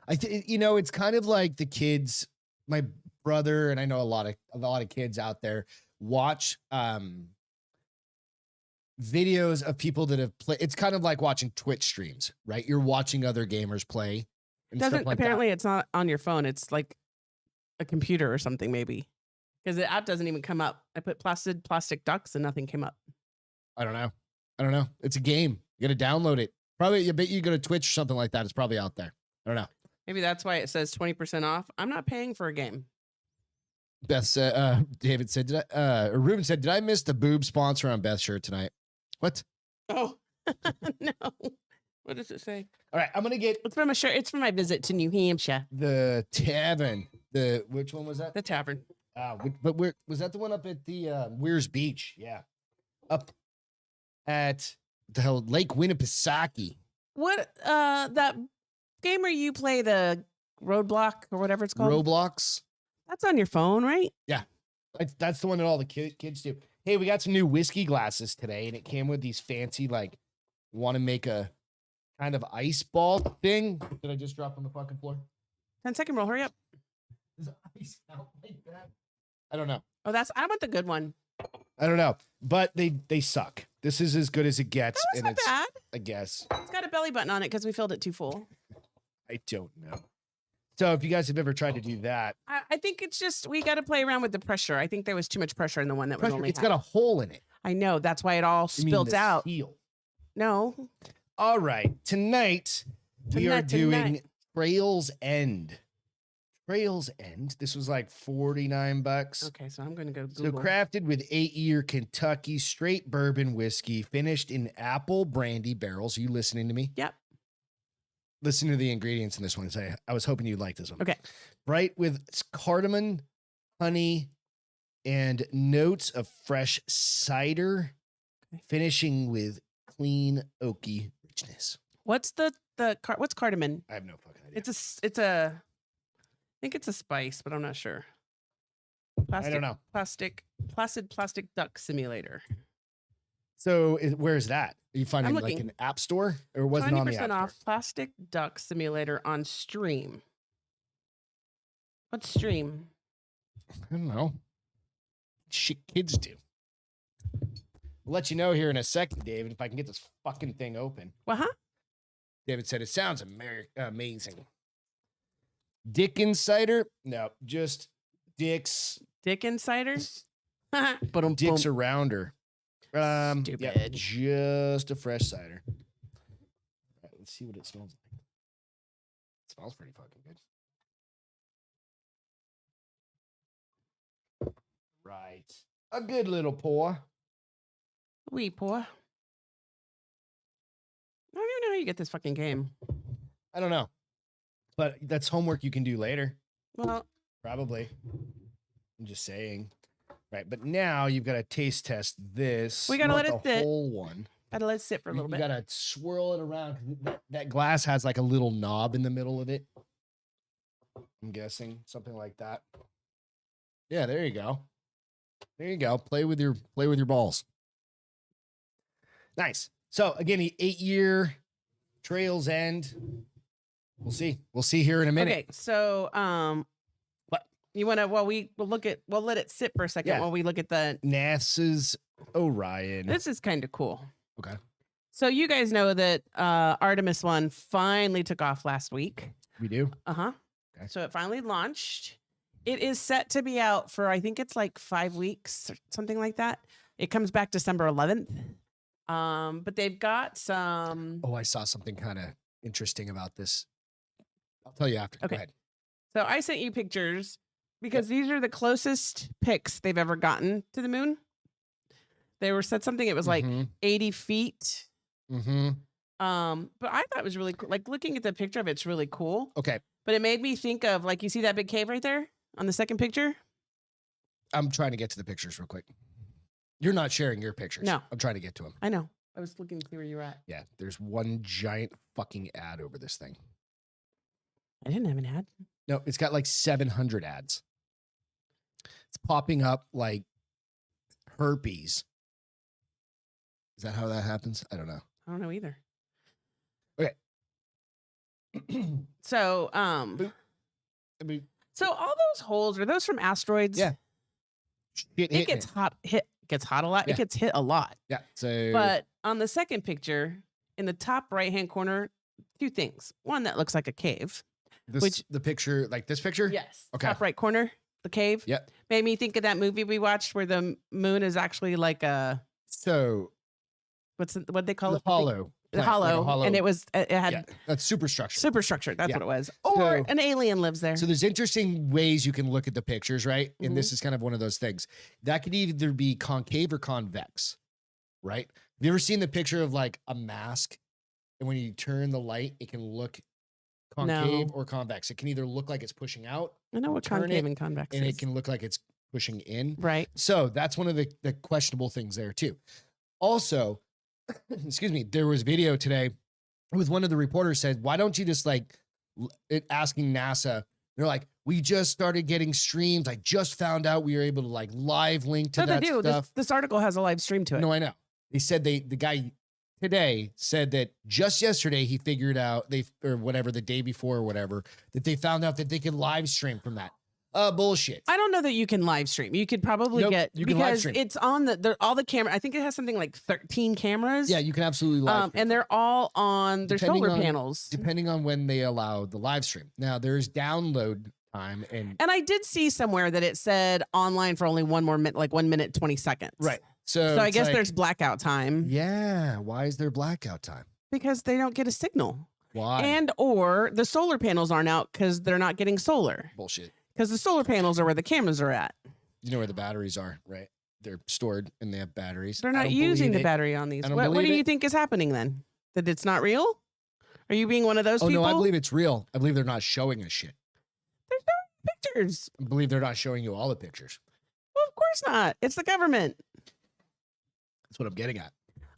it's kind of like the kids. My brother and I know a lot of kids out there watch videos of people that have played. It's kind of like watching Twitch streams, right? You're watching other gamers play. And stuff like Apparently it's not on your phone. It's like a computer or something, maybe. Because the app doesn't even come up. I put Placid Plastic Ducks and nothing came up. I don't know. It's a game. You got to download it. Probably, I bet you go to Twitch or something like that. It's probably out there. I don't know. Maybe that's why it says 20% off. I'm not paying for a game. Beth said, David said, Ruben said, did I miss the boob sponsor on Beth's shirt tonight? What? Oh, no. What does it say? All right, I'm going to get It's from a shirt. It's from my visit to New Hampshire. the tavern. Which one was that? The tavern. But where was that the one up at the Weirs Beach? Yeah. Up at the hell Lake Winnipesaukee. What that game where you play the roadblock or whatever it's called? Roblox. That's on your phone, right? Yeah. That's the one that all the kids do. Hey, we got some new whiskey glasses today, and it came with these fancy, like, want to make a kind of ice ball thing. Did I just drop on the fucking floor? 10-second roll. Hurry up. Does ice count like that? I don't know. Oh, I want the good one. I don't know. But they suck. This is as good as it gets. That was not bad. I guess. It's got a belly button on it because we filled it too full. I don't know. So if you guys have ever tried to do that, I think it's just we got to play around with the pressure. I think there was too much pressure in the one that was only it's half. got a hole in it. I know. That's why it all You mean spilt the out. seal. No. All right. Tonight, we are doing Trails End. Trails End. This was like $49. Okay, so I'm going to go So Google. crafted with 8-year Kentucky straight bourbon whiskey, finished in apple brandy barrels. Are you listening to me? Yep. Listen to the ingredients in this one. Say, I was hoping you'd like this one. Okay. Bright with cardamom, honey, and notes of fresh cider, finishing with clean oaky richness. What's what's cardamom? I have no fucking idea. I think it's a spice, but I'm not sure. I don't know. Placid Plastic Duck Simulator. So where is that? Are you finding I'm like looking. an app store, or was it on the 20% app off store? Plastic Duck Simulator on Stream. What's Stream? I don't know. Shit kids do. We'll let you know here in a second, David, if I can get this fucking thing open. Well, huh? David said it sounds amazing. Dickens cider? No, just Dick's. Dick Insider? Dick's around her. Yeah, Stupid. just a fresh cider. All right, let's see what it smells like. It smells pretty fucking good. Right. A good little pour. Wee poor. I don't even know how you get this fucking game. I don't know. But that's homework you can do later. Well, Probably. I'm just saying. Right, but now you've got to taste test this. We gotta not let it the sit. whole one. gotta let it sit for a little You bit. gotta swirl it around. 'Cause that glass has like a little knob in the middle of it. I'm guessing something like that. Yeah, there you go. There you go. Play with your balls. Nice. So again, the 8-year Trails End. We'll see. We'll see here in a minute. Okay, so What? You want to? Well, we'll let it sit for a second Yeah. while we look at the. NASA's Orion. This is kind of cool. Okay. So you guys know that Artemis 1 finally took off last week. We do. Uh-huh. Okay. So it finally launched. It is set to be out for, I think it's like 5 weeks or something like that. It comes back December 11th. But they've got some. Oh, I saw something kind of interesting about this. I'll tell you after. Okay. Go ahead. So I sent you pictures because these are the closest pics they've ever gotten to the moon. They were said something, it was like 80 feet. Mm-hmm. But I thought it was really cool. Like looking at the picture of it's really cool. Okay. But it made me think of, like, you see that big cave right there on the second picture? I'm trying to get to the pictures real quick. You're not sharing your pictures. No. I'm trying to get to them. I know. I was looking to see where you were at. Yeah, there's one giant fucking ad over this thing. I didn't have an ad. No, it's got like 700 ads. It's popping up like herpes. Is that how that happens? I don't know. I don't know either. Okay. So, I mean, so all those holes, are those from asteroids? Yeah. It gets hot. Gets hot a lot. Yeah. It gets hit a lot. Yeah. So, But on the second picture, in the top right-hand corner, 2 things. One that looks like a cave. the picture, like this picture? Yes. Okay. Top right corner, the cave. Yep. Made me think of that movie we watched where the moon is actually like a, So, what they call the it? hollow. The plant, like a hollow. And it was, it had yeah, that's superstructure. superstructure. That's Yeah. what it was. Or So- an alien lives there. So there's interesting ways you can look at the pictures, right? And this is kind of one of those things. That could either be concave or convex, right? Have you ever seen the picture of like a mask? And when you turn the light, it can look concave No. or convex. It can either look like it's pushing out I know what turn concave it, and convex and is. it can look like it's pushing in. Right. So that's one of the questionable things there too. Also, excuse me, there was video today with one of the reporters said, why don't you just like asking NASA, they're like, we just started getting streams. I just found out we were able to like live link to So that they do. stuff. This article has a live stream to it. No, I know. They said the guy today said that just yesterday he figured out or whatever, the day before or whatever, that they found out that they could live stream from that. Bullshit. I don't know that you can live stream. You could probably Nope, get, you can live because stream. it's on all the camera. I think it has something like 13 cameras. Yeah, you can absolutely live stream. And they're all on their Depending solar on- panels. Depending on when they allow the live stream. Now there's download time and And I did see somewhere that it said online for only 1 more minute, like 1 minute, 20 seconds. right. So So I it's guess like, there's blackout time yeah. Why is there blackout time? because they don't get a signal. Why? And or the solar panels aren't out because they're not getting solar. Bullshit. Because the solar panels are where the cameras are at. You know where the batteries are, right? They're stored and they have batteries. They're I not don't using believe the it. battery on these. I don't What do believe you it. think is happening then? That it's not real? Are you being one of those Oh people? no, I believe it's real. I believe they're not showing us shit. There's no pictures. I believe they're not showing you all the pictures. Well, of course not. It's the government. That's what I'm getting at.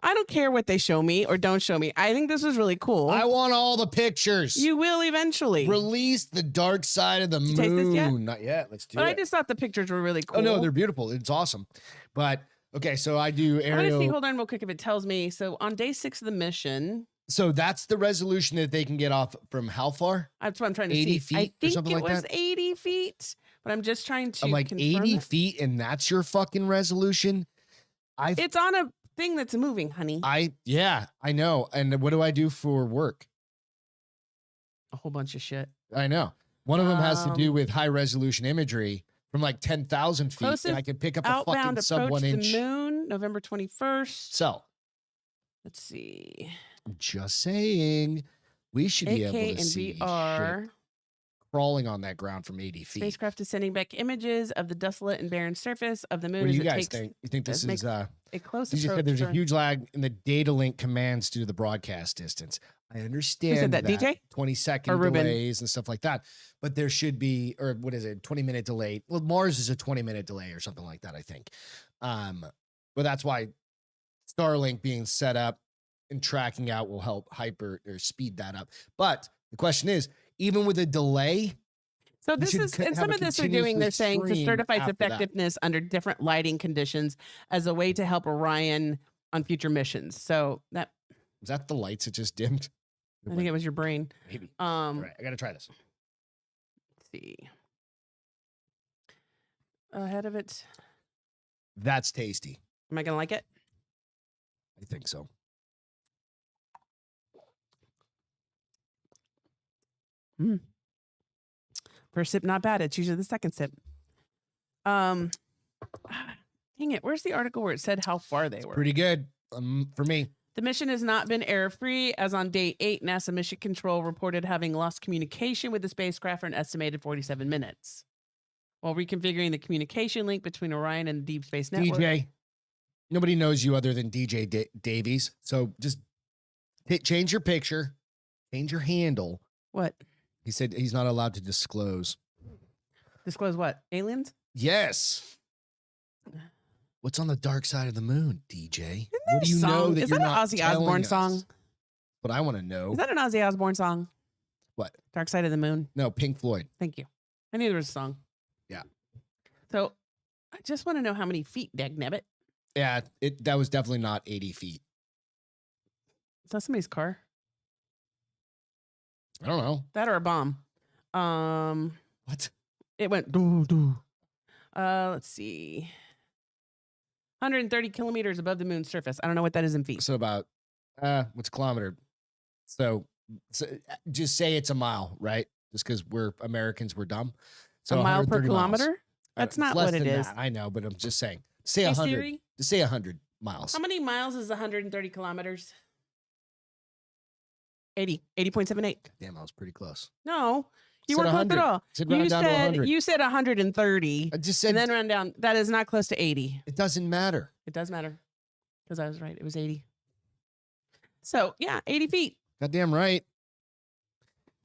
I don't care what they show me or don't show me. I think this is really cool. I want all the pictures. You will eventually. Release the dark side of the you taste this moon. yet? Not yet. Let's do But it. I just thought the pictures were really cool. Oh no, they're beautiful. It's awesome. But okay, so I do I'm gonna see. aerial. Hold on, real quick. If it tells me, so on day 6 of the mission, So that's the resolution that they can get off from how far? that's what I'm trying to 80 see. feet I or think something it like was that? 80 feet, but I'm just trying to. I'm like confirm 80 it. feet, and that's your fucking resolution. It's on a thing that's moving, honey. Yeah, I know. And what do I do for work? A whole bunch of shit. I know. One of them has to do with high resolution imagery from like 10,000 feet, Closest and I can pick up a Outbound fucking approach sub 1 to inch the moon, November 21st. cell. Let's see. I'm just saying, we should be able 8K to and see VR. shit crawling on that ground from 80 feet. Spacecraft is sending back images of the desolate and barren surface of the moon What do as you it guys takes think? You think this does make is a close you just approach. said there's a for- huge lag in the data link commands due to the broadcast distance. I understand that, DJ? 20-second Or Ruben? delays and stuff like that. But there should be, or what is it, 20-minute delay. Well, Mars is a 20-minute delay or something like that, I think. But that's why Starlink being set up and tracking out will help hyper or speed that up. But the question is, even with a delay, So You this should is, have and some a of this they're doing, they're saying to continuously certify its stream after that. effectiveness under different lighting conditions as a way to help Orion on future missions. So that, is that the lights that just dimmed? I think it was your brain. Maybe. All right, I got to try this. Let's see. Ahead of it. That's tasty. Am I going to like it? I think so. First sip, not bad. It's usually the second sip. Dang it. Where's the article where it said how far they were? Pretty good for me. The mission has not been error-free, as on day 8, NASA Mission Control reported having lost communication with the spacecraft for an estimated 47 minutes. While reconfiguring the communication link between Orion and the Deep Space Network. DJ. Nobody knows you other than DJ Davies. So just change your picture, change your handle. What? He said he's not allowed to disclose. Disclose what? Aliens? Yes. What's on the dark side of the moon, DJ? What do you song? know that Is you're that not an Ozzy Osbourne us? song? What I want to know. Is that an Ozzy Osbourne song? What? Dark Side of the Moon? No, Pink Floyd. Thank you. I knew there was a song. Yeah. So I just want to know how many feet, dagnabbit. Yeah, that was definitely not 80 feet. Is that somebody's car? I don't know. That or a bomb? What? It went doo doo. Let's see. 130 kilometers above the moon's surface. I don't know what that is in feet. So about what's a kilometer? So just say it's a mile, right? Just because we're Americans, we're dumb. So a mile per 130 miles. kilometer? That's not less what it than is. that, I know, but I'm just saying. Say Hey, 100. Siri? Just say 100 miles. How many miles is 130 kilometers? 80. 80.78. Damn, I was pretty close. No, you Said weren't close 100. at all. Said round down to 100. You said 130 I just said and then round down. That is not close to 80. it doesn't matter. It does matter because I was right. It was 80. So yeah, 80 feet. Goddamn right.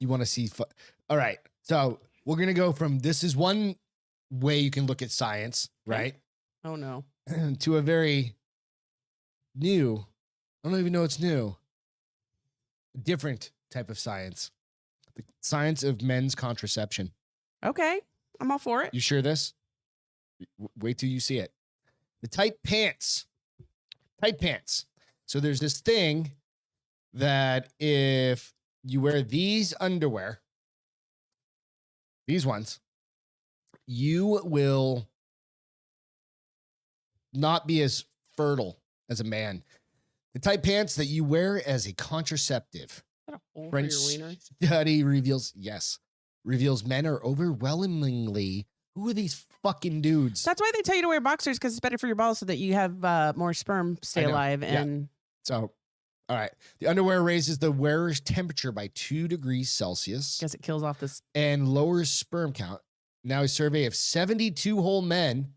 You want to see? All right. So we're gonna go from this is one way you can look at science, right? Oh no. To a very new. I don't even know it's new. Different type of science. The science of men's contraception. Okay, I'm all for it. You sure this? Wait till you see it. The tight pants. Tight pants. So there's this thing that if you wear these underwear, these ones, you will not be as fertile as a man. The tight pants that you wear as a contraceptive. Is that a hole for French your wiener? study reveals men are overwhelmingly, who are these fucking dudes? That's why they tell you to wear boxers, because it's better for your balls so that you have more sperm stay I know. alive. Yeah. And So, all right. The underwear raises the wearer's temperature by 2 degrees Celsius guess it kills off this. and lowers sperm count. Now, a survey of 72 whole men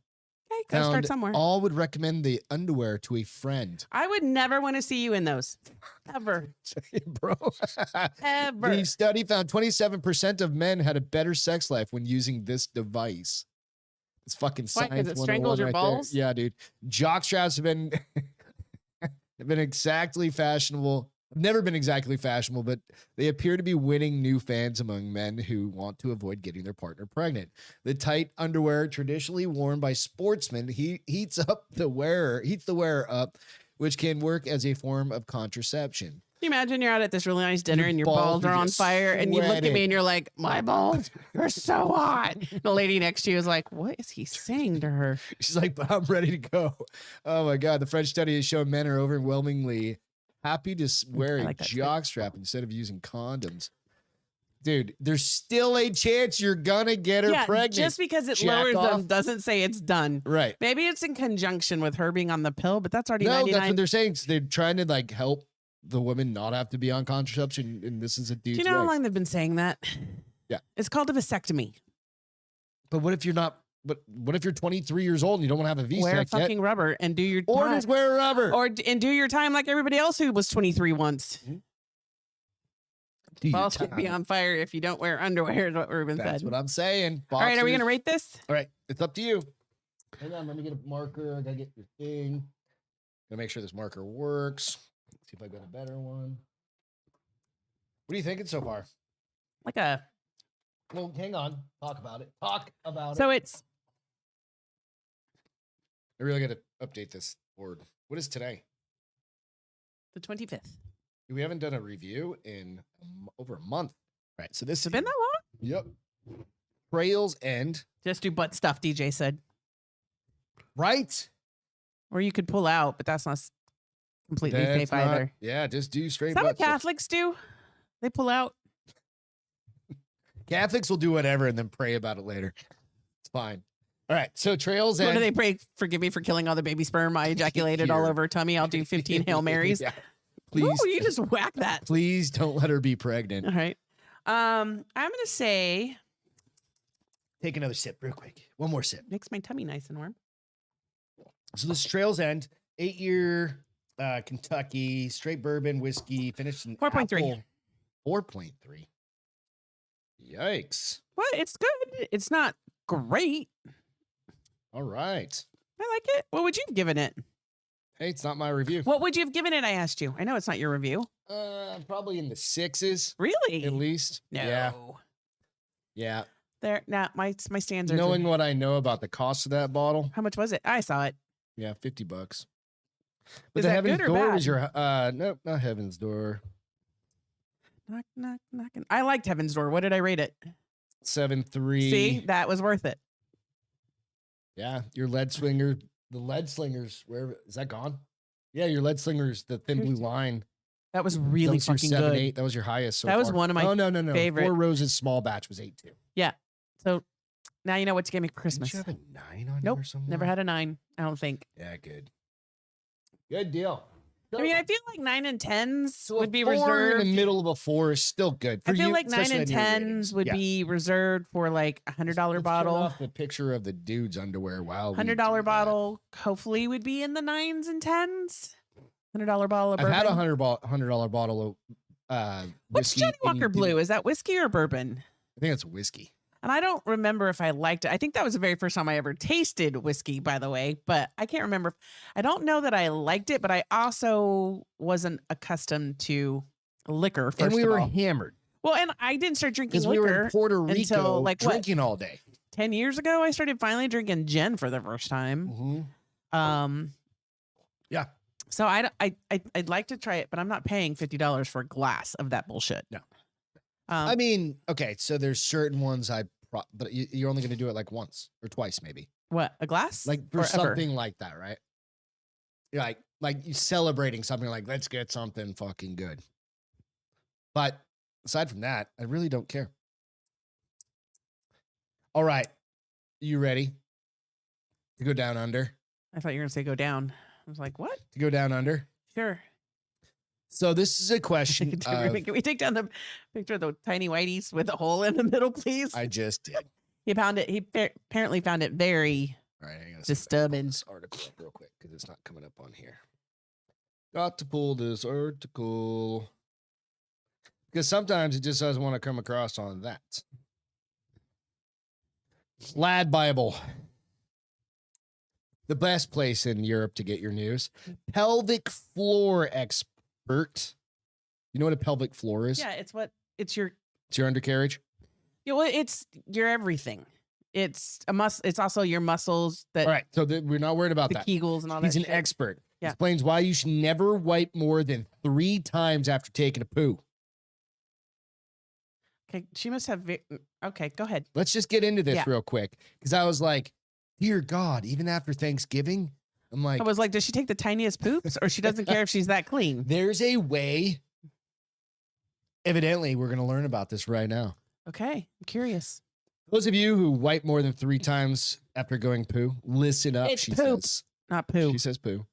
Okay, gotta start found somewhere. all would recommend the underwear to a friend. I would never want to see you in those. Ever. Bro. Ever. The study found 27% of men had a better sex life when using this device. It's fucking Why, 'cause science it 101 strangles your right balls? there. Yeah, dude. Jock straps have been exactly fashionable. Never been exactly fashionable, but they appear to be winning new fans among men who want to avoid getting their partner pregnant. The tight underwear traditionally worn by sportsmen heats the wearer up, which can work as a form of contraception. Can you imagine you're out at this really nice dinner Your and your balls balls are are on just fire and you look at sweating. me and you're like, my balls are so hot. The lady next to you is like, what is he saying to her? She's like, but I'm ready to go. Oh my God. The French study has shown men are overwhelmingly happy to wear I a like that jock strap instead of using condoms. Dude, there's still a chance you're gonna get her pregnant. Just because it Jack lowers off. them doesn't say it's done. Right. Maybe it's in conjunction with her being on the pill, but that's already No, 99. that's what they're saying. So they're trying to like help the woman not have to be on contraception, and this is a dude's Do you know how way. long they've been saying that? Yeah. It's called a vasectomy. But what if you're not? What if you're 23 years old and you don't want to have a VSEC Wear a yet? fucking rubber and do your Or time. just wear a rubber. And do your time like everybody else who was 23 once. Do your Balls can be time. on fire if you don't wear underwear, is what Ruben That's said. what I'm saying. All right, are we Boxers. going to rate this? All right, it's up to you. Hang on, let me get a marker. I gotta get your thing. Gotta make sure this marker works. See if I got a better one. What are you thinking so far? Like a. Well, hang on. Talk about it. Talk about So it. it's I really gotta update this board. What is today? the 25th. We haven't done a review in over a month. Right. So this Has it been that long? Yep. Trails End. Just do butt stuff, DJ said. Right. Or you could pull out, but that's not completely That's safe not- either. Yeah, just do straight Is that what butt stuff. Catholics do? They pull out? Catholics will do whatever and then pray about it later. It's fine. All right. So Trails What End. do they pray? Forgive me for killing all the baby sperm. I ejaculated all Here. over her tummy. I'll do 15 Hail Marys. Yeah. Please. Ooh, you just whack that. Please don't let her be pregnant. All right. I'm going to say. Take another sip real quick. One more sip. Makes my tummy nice and warm. So this Trails End, 8-year Kentucky, straight bourbon whiskey, finished in 4.3. 4.3. Yikes. What? It's good. It's not great. All right. I like it. What would you have given it? Hey, it's not my review. What would you have given it? I asked you. I know it's not your review. Probably in the 6s. Really? At least. No. Yeah. Yeah. There. Nah, my stands are. Knowing what I know about the cost of that bottle. How much was it? I saw it. Yeah, $50. But Is the that Heaven's good or Door bad? is your nope, not Heaven's Door. Knock, knock, knocking. I liked Heaven's Door. What did I rate it? 7.3. See, that was worth it. Yeah, your lead swinger, the lead slingers, where is that gone? Yeah, your lead slingers, the thin blue line. That was That really was your fucking 7, good. 8. That was your highest so That was far. one of my Oh, no. favorite. Four Roses small batch was 8.2. So now you know what to get me for Christmas. Did you have a 9 on Nope, you or something? never had a 9. I don't think. Yeah, good. Good deal. I mean, I feel like 9 and 10s So would be 4 reserved. in the middle of a 4 is still good. For I feel you, like 9 especially and on your ratings. 10s would Yeah. be reserved for like a $100 Let's turn bottle. off the picture of the dude's underwear. Wow. $100 bottle hopefully would be in the 9s and 10s. $100 bottle of I've bourbon. had a $100 bottle of What's whiskey, Johnny and you Walker Blue? didn't- Is that whiskey or bourbon? I think it's whiskey. And I don't remember if I liked it. I think that was the very first time I ever tasted whiskey, by the way, but I can't remember. I don't know that I liked it, but I also wasn't accustomed to liquor, first And we of were all. hammered Well, and I didn't start drinking because we were in liquor Puerto until, Rico like, what? drinking all day. 10 years ago. I started finally drinking gin for the first time. Yeah. So I'd like to try it, but I'm not paying $50 for a glass of that bullshit. No. I mean, okay, so there's certain ones but you're only going to do it like once or twice, maybe. What, a glass? Like for Or ever? something like that, right? You're like you celebrating something like, let's get something fucking good. But aside from that, I really don't care. All right. You ready to go down under? I thought you were going to say go down. I was like, what? To go down under? Sure. So this is a question. Can we take down the picture of the tiny whiteys with a hole in the middle, please? I just did. He apparently found it very All right, I gotta disturbing. this article up real quick because it's not coming up on here. Got to pull this article because sometimes it just doesn't want to come across on that. Lad Bible. The best place in Europe to get your news. Pelvic floor expert. You know what a pelvic floor is? Yeah, it's your It's your undercarriage. Yeah, well, it's your everything. It's It's also your muscles that All right, so we're not worried about the that. Kegels and all He's that. an shit. expert. Yeah. Explains why you should never wipe more than 3 times after taking a poo. Okay, she must have. Okay, go ahead. Let's just get into this Yeah. real quick because I was like, dear God, even after Thanksgiving, I'm like, I was like, does she take the tiniest poops, or she doesn't care if she's that clean? there's a way. Evidently, we're going to learn about this right now. Okay, I'm curious. Those of you who wipe more than 3 times after going poo, listen up. It's She poop. says. Not poo. She says poo.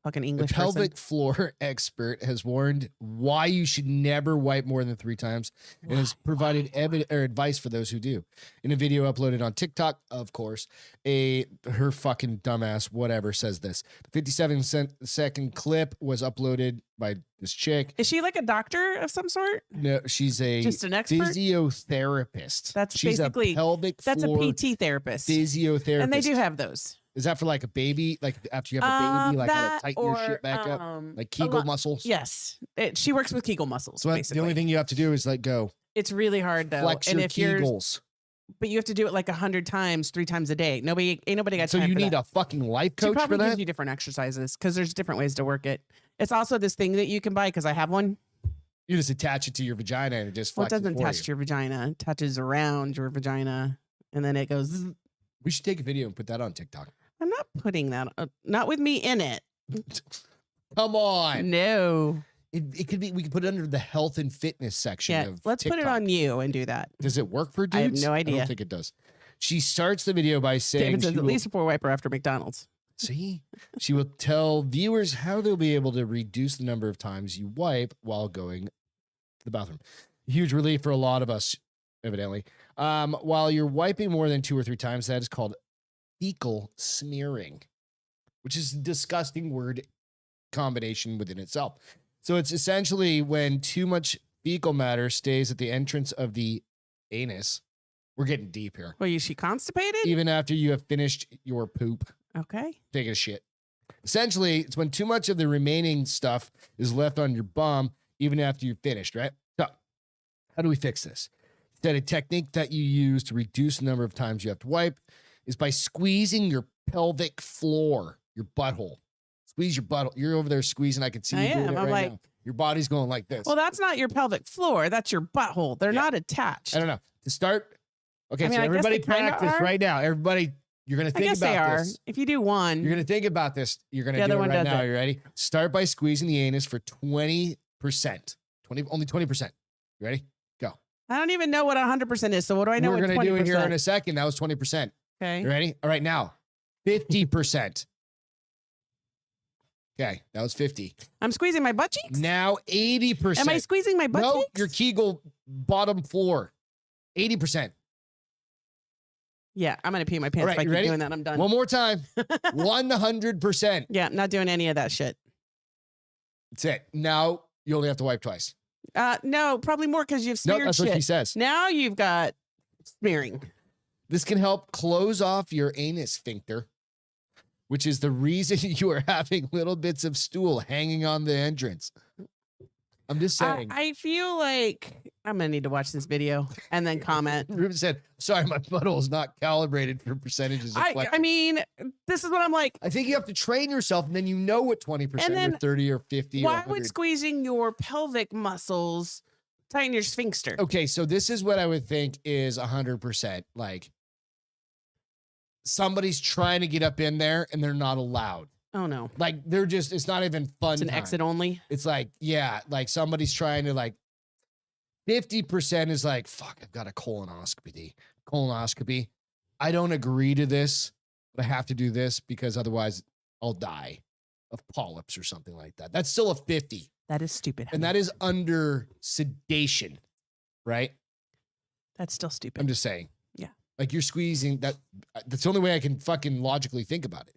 Fucking The English pelvic floor expert has warned why you should never wipe more than 3 times and has provided advice for those who do. In a video uploaded on TikTok, of course, her fucking dumbass whatever says this. The 57-second clip was uploaded by this chick. Is she like a doctor of some sort? No, she's a Just an expert? physiotherapist. That's she's basically- a pelvic That's a floor PT therapist, physiotherapist. and they do have those. Is that for like a baby? Like after you have a baby, like how to That tighten your or, shit back up? Like a Kegel lot- muscles? Yes, she works with Kegel muscles. So basically, the only thing you have to do is like go it's really hard though. flex and your if you're, Kegels. but you have to do it like 100 times, 3 times a day. Ain't nobody got So time you for need that. a fucking life She coach probably for gives that? you different exercises because there's different ways to work it. It's also this thing that you can buy because I have one. You just attach it to your vagina and it just Well, it flexes doesn't for touch you. your vagina. It touches around your vagina, and then it goes. Zzz. We should take a video and put that on TikTok. I'm not putting that. Not with me in it. Come on. No. It could be. We could put it under the health and fitness section Yeah, of let's put it TikTok. on you and do that. Does it work for I have dudes? no I idea. don't think it does. She starts the video by saying David says she at will, least a 4-wiper after McDonald's. see, she will tell viewers how they'll be able to reduce the number of times you wipe while going to the bathroom. Huge relief for a lot of us, evidently. While you're wiping more than 2 or 3 times, that is called fecal smearing, which is a disgusting word combination within itself. So it's essentially when too much fecal matter stays at the entrance of the anus. We're getting deep here. Well, is she constipated? Even after you have finished your poop, Okay. taking a shit. Essentially, it's when too much of the remaining stuff is left on your bum, even after you've finished, right? So, how do we fix this? That a technique that you use to reduce the number of times you have to wipe is by squeezing your pelvic floor, your butthole. Squeeze your butthole. You're over there squeezing. I can see I you doing am. it I'm right like- now. Your body's going like this. Well, that's not your pelvic floor. That's your butthole. They're Yeah. not attached. I don't know. To start, okay, I mean, so I guess everybody they kinda practice are. right now. Everybody, you're going to I think guess they about are. this. If you do one, You're going to think about this. You're going The to do other it one right does now. it. You ready? Start by squeezing the anus for 20%. Only 20%. You ready? Go. I don't even know what 100% is. So what do I know? We're what going to do it here 20%? in a second. That was 20%. Okay. You ready? All right, now 50%. Okay, that was 50. I'm squeezing my butt cheeks. Now 80%. Am I squeezing my butt No, cheeks? your Kegel bottom floor. 80%. Yeah, I'm gonna pee my pants All right, if I you keep ready? doing that. I'm done. One more time. 100%. Yeah, not doing any of that shit. That's it. Now you only have to wipe twice. No, probably more because you've No, smeared that's shit. what she says. Now you've got smearing. This can help close off your anus sphincter, which is the reason you are having little bits of stool hanging on the entrance. I'm just saying. I feel like I'm gonna need to watch this video and then comment. Ruben said, sorry, my butthole is not calibrated for percentages of I flexion. mean, this is what I'm like. I think you have to train yourself, and then you know what 20% And then or 30 or 50 or Why 100. would squeezing your pelvic muscles tighten your sphincter? Okay, so this is what I would think is 100%. Like, somebody's trying to get up in there, and they're not allowed. Oh no, Like, they're just, it's not even fun it's an time. exit only. It's like, yeah, like somebody's trying to, like, 50% is like, fuck, I've got a colonoscopy. I don't agree to this, but I have to do this because otherwise I'll die of polyps or something like that. That's still a 50. That is stupid. And that is under sedation, right? That's still stupid. I'm just saying. Yeah. Like you're squeezing that. That's the only way I can fucking logically think about it.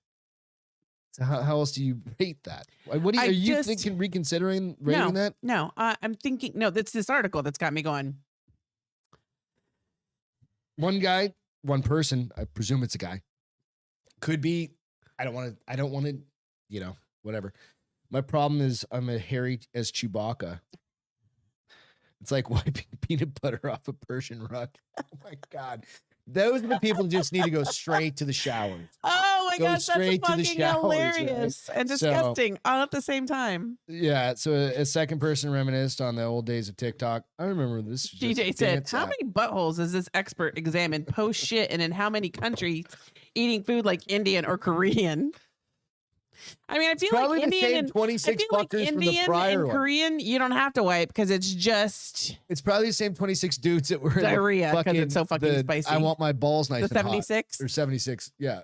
So how else do you rate that? What do you, I are you just- thinking reconsidering rating that? No, I'm thinking. No, that's this article that's got me going. One guy, one person, I presume it's a guy, could be, I don't want to, you know, whatever. My problem is I'm as hairy as Chewbacca. It's like wiping peanut butter off a Persian rug. Oh my God. Those are the people who just need to go straight to the shower. Oh my Go gosh, that's straight to the fucking showers, right? hilarious and So- disgusting all at the same time. Yeah. So a second person reminisced on the old days of TikTok. I remember this. was just DJ a said, dance "How app. many buttholes has this expert examined post shit, and in how many countries eating food like Indian or Korean?" I mean, I feel Probably like the Indian same and 26 I feel like fuckers from the Indian prior and one. Korean, you don't have to wipe because it's just It's probably the same 26 dudes that were in the diarrhea because fucking- it's so fucking the, spicy. I want my balls nice the and hot. 76. Or 76. Yeah.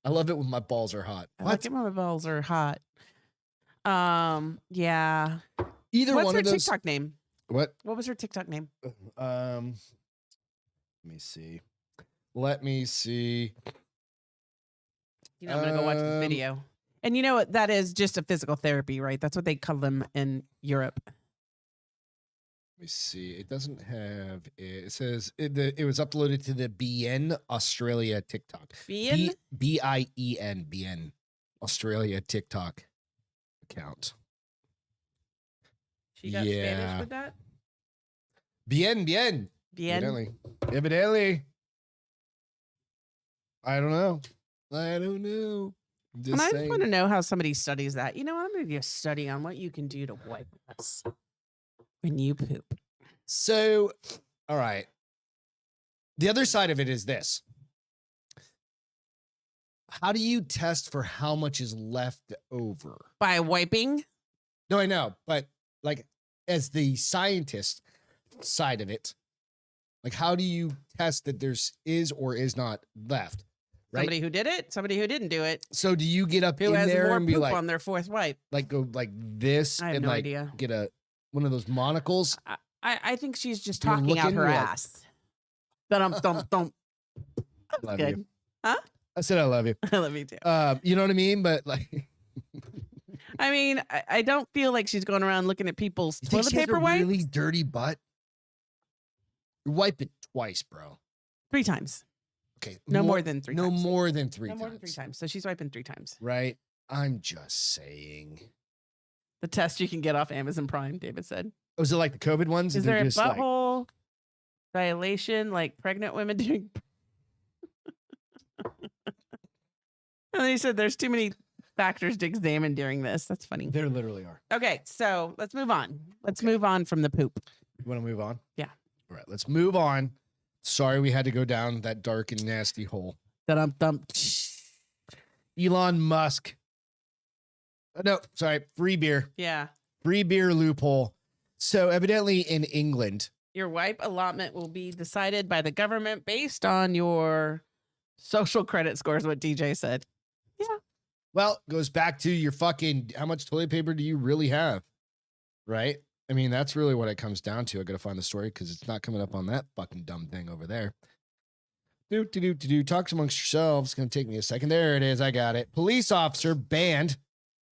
I love it when my balls are hot. I like it when my balls are hot. Yeah. Either What's one her of those. TikTok name? What? What was her TikTok name? Let me see. Let me see. You know, I'm gonna go watch this video. And you know what? That is just a physical therapy, right? That's what they call them in Europe. Let me see. It doesn't have it. It says it was uploaded to the BN Australia TikTok. Bien? BIEN BN Australia TikTok account. She got Yeah. Spanish with that? Bien. Bien. Evidently. I don't know. I'm just And I just saying. want to know how somebody studies that. You know, I'm going to do a study on what you can do to wipe this when you poop. So, all right. The other side of it is this. How do you test for how much is left over? By wiping? No, I know, but like as the scientist side of it, like how do you test that there's is or is not left? Right? Somebody who did it, somebody who didn't do it, So do you get up who in has there more and be poop like, on their fourth wipe. go like this I have and no like idea. get one of those monocles? I think she's just You're talking out looking, her you're like- ass. Dum. That's Love good. you. Huh? I said I love you. I love you too. You know what I mean? But like, I mean, I don't feel like she's going around looking at people's you think toilet she has paper a wipes really dirty butt? You wipe it twice, bro. 3 times. Okay, No more than 3 no times. more than 3 No times. more than 3 times. So she's wiping 3 times. Right? I'm just saying. The test you can get off Amazon Prime, David said. Was it like the COVID ones? Is They're there a just like- butthole dilation like pregnant women doing? And then he said there's too many factors to examine during this. That's funny. There literally are. Okay, so let's move on. Let's move on from the poop. You want to move on? Yeah. All right, let's move on. Sorry we had to go down that dark and nasty hole. Dum. Elon Musk. No, sorry, free beer. Yeah. Free beer loophole. So evidently in England, Your wipe allotment will be decided by the government based on your social credit scores, what DJ said. well, goes back to your fucking, how much toilet paper do you really have? Right? I mean, that's really what it comes down to. I got to find the story because it's not coming up on that fucking dumb thing over there. Talks amongst yourselves. It's going to take me a second. There it is. I got it. Police officer banned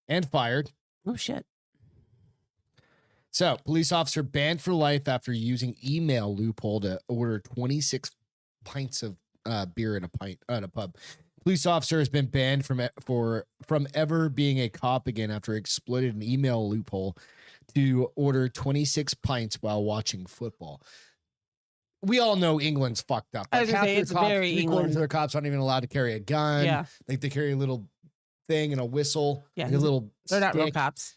and fired. Oh, shit. So, police officer banned for life after using email loophole to order 26 pints of beer at a pub. Police officer has been banned from ever being a cop again after exploited an email loophole to order 26 pints while watching football. We all know England's fucked up. I was gonna say, it's very 3/4 England. of their cops aren't even allowed to carry a gun. Yeah. Like they carry a little thing and a whistle. Yeah. Like a little They're not real stick. cops.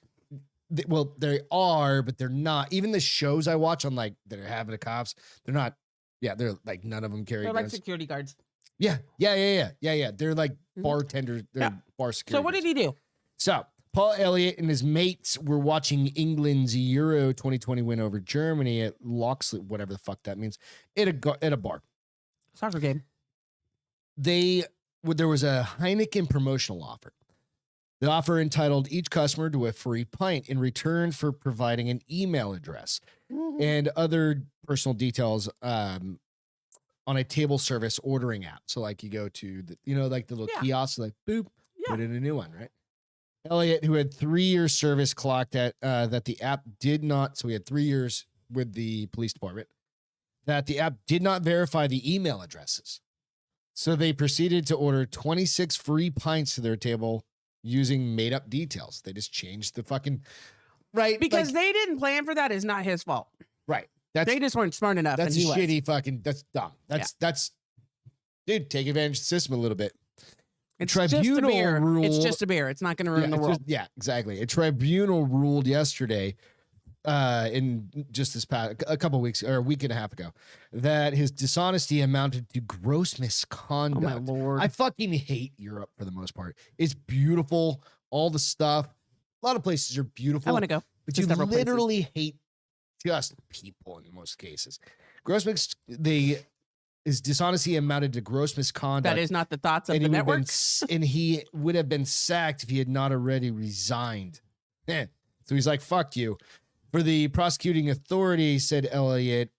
Well, they are, but they're not. Even the shows I watch on like that are having the cops, they're not. Yeah, they're like none of them carry They're like guns. security guards. Yeah. They're like Mhm. bartenders. They're Yeah. bar security. So what did he do? So Paul Elliott and his mates were watching England's Euro 2020 win over Germany at Loxley, whatever the fuck that means, at a bar. Soccer game. There was a Heineken promotional offer. The offer entitled each customer to a free pint in return for providing an email address and other personal details on a table service ordering app. So like you go to the, like the little Yeah. kiosk, like boop, Yeah. put in a new one, right? Elliot, who had 3 years service clocked at that the app did not, so he had 3 years with the police department, that the app did not verify the email addresses. So they proceeded to order 26 free pints to their table using made up details. They just changed the fucking right. Because like, they didn't plan for that is not his fault. right. That's They just weren't smart enough. that's and a he was. shitty fucking that's dumb. That's dude, take advantage of the system a little bit. It's Tribunal just a beer. It's ruled- just a beer. It's not going to ruin the it's world. just- exactly. A tribunal ruled yesterday, in just this past a couple weeks or a week and a half ago, that his dishonesty amounted to gross Oh misconduct. my Lord. I fucking hate Europe for the most part. It's beautiful, all the stuff. A lot of places are beautiful. I want to go. But to you several places. literally hate just people in most cases. His dishonesty amounted to gross misconduct. That is not the thoughts of and the he would have been networks. and he would have been sacked if he had not already resigned. So he's like, fuck you. For the prosecuting authority, said Elliott,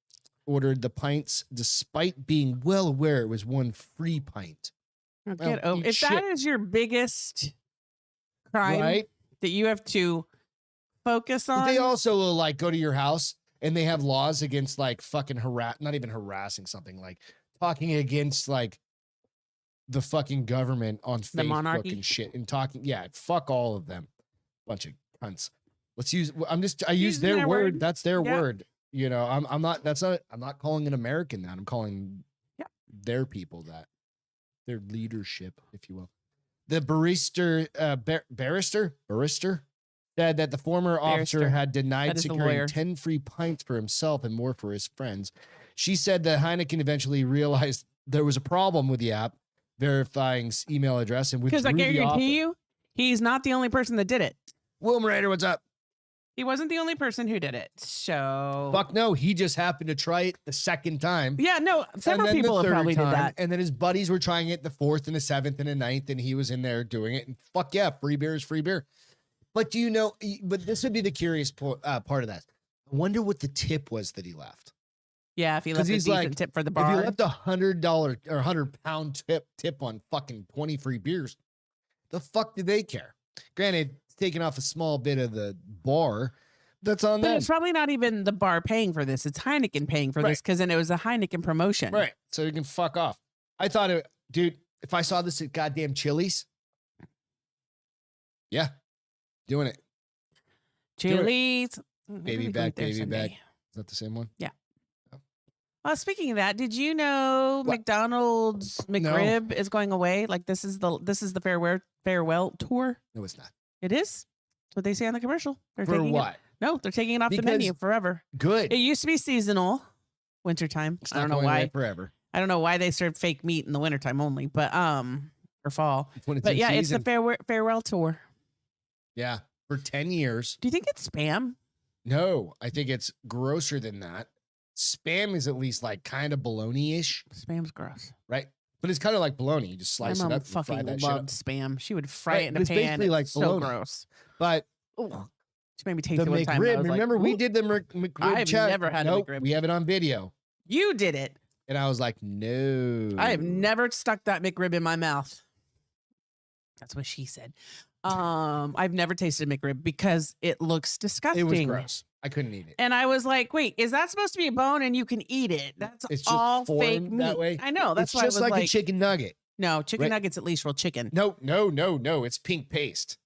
ordered the pints despite being well aware it was one free pint. Now, Well, get over. eat If that shit. is your biggest crime Right? that you have to focus But on, they also will like go to your house and they have laws against like fucking not even harassing something, like talking against like the fucking government on Facebook monarchy? and shit and talking. Yeah, fuck all of them. Bunch of cunts. Let's use, I use Use their their word. word. That's their Yeah. word. I'm not calling an American that. I'm calling Yeah. their people that. Their leadership, if you will. The barrister said that the former officer Barrister. had denied That is the securing lawyer. 10 free pints for himself and more for his friends. She said that Heineken eventually realized there was a problem with the app verifying email address and because withdrew I the offer. guarantee you, he's not the only person that did it. Wilm Ryder, what's up? He wasn't the only person who did it. So Fuck no, he just happened to try it the second time. yeah, no, several And then people the have third probably did time, that. and then his buddies were trying it the 4th and the 7th and the 9th, and he was in there doing it. And fuck yeah, free beer is free beer. But do you know? But this would be the curious part of that. I wonder what the tip was that he left. Yeah, if he left a he's decent like, tip for the If bar. you left $100 or £100 tip on fucking 20 free beers, the fuck do they care? Granted, it's taking off a small bit of the bar. That's on But them. it's probably not even the bar paying for this. It's Heineken paying for this because then it was a Heineken promotion. Right. So you can fuck off. I thought it, dude, if I saw this at goddamn Chili's, yeah, doing it. Chili's. Baby back, baby back. Is that the same one? Yeah. Speaking of that, did you know What? McDonald's McRib is going away? Like this is the farewell tour. No, it's not. It is. That's what they say on the commercial. They're For taking it- what? No, they're taking it off the Because- menu forever. Good. It used to be seasonal, wintertime. It's I not don't know going why. away forever. I don't know why they serve fake meat in the wintertime only, but or fall. It's when it's But in yeah, it's season. the farewell tour. Yeah, for 10 years. Do you think it's spam? No, I think it's grosser than that. Spam is at least like kind of bologna-ish, Spam's gross. right? But it's kind of like bologna. You just My slice it mom up and fry fucking that shit loved up. spam. She would fry Right, it in but a it's pan. basically like It's so bologna. gross. But Ugh. She made me taste the it one time. and I McRib, was like, remember we "Ooh." did the McRib I've chat? never had a Nope, McRib. we have it on video. You did it. And I was like, no. I have never stuck that McRib in my mouth. That's what she said. I've never tasted McRib because it looks disgusting. It was gross. I couldn't eat it. And I was like, wait, is that supposed to be a bone and you can eat it? That's It's just all fake formed meat. that way. I know. That's It's why I just was like a chicken nugget. No, chicken Right. nuggets at least real chicken. No. It's pink paste.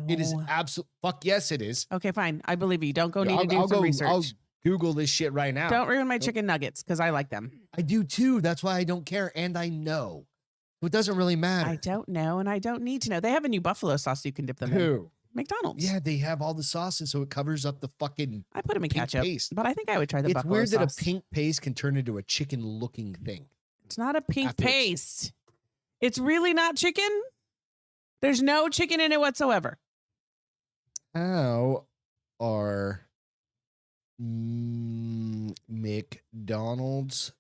It is No. absolute. Fuck yes, it is. Okay, fine. I believe you. Don't go need to do I'll some go. research. I'll Google this shit right now. Don't ruin my chicken nuggets because I like them. I do too. That's why I don't care, and I know. So it doesn't really matter. I don't know, and I don't need to know. They have a new buffalo sauce you can dip them in. Who? McDonald's. Yeah, they have all the sauces, so it covers up the fucking I put them in pink ketchup, paste. but I think I would try the It's buffalo weird sauce. that a pink paste can turn into a chicken-looking thing. It's not a pink after it's- paste. It's really not chicken. There's no chicken in it whatsoever. How are McDonald's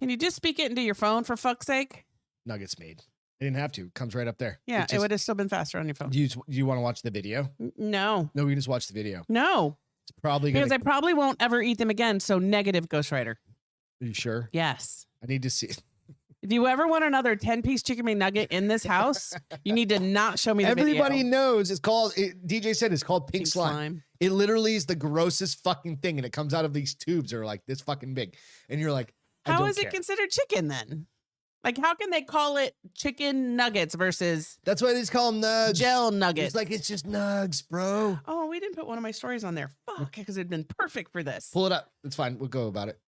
Can you just speak it into your phone for fuck's sake? nuggets made? I didn't have to. It comes right up there. Yeah, It's it just- would have still been faster on your phone. Do you want to watch the video? No, No, we can just watch the video. no, It's probably gonna. because I probably won't ever eat them again. So negative, Ghost Rider. Are you sure? Yes. I need to see it. If you ever want another 10-piece chicken McNugget in this house, you need to not show me the Everybody video. knows it's called. DJ said it's called pink slime. It literally is the grossest fucking thing, and it comes out of these tubes that are like this fucking big, and you're like, I How don't is care. it considered chicken then? Like, how can they call it chicken nuggets versus That's why they just call them nugs. gel nuggets? It's like it's just nugs, bro. Oh, we didn't put one of my stories on there. Fuck, because it'd been perfect for this. Pull it up. It's fine. We'll go about it.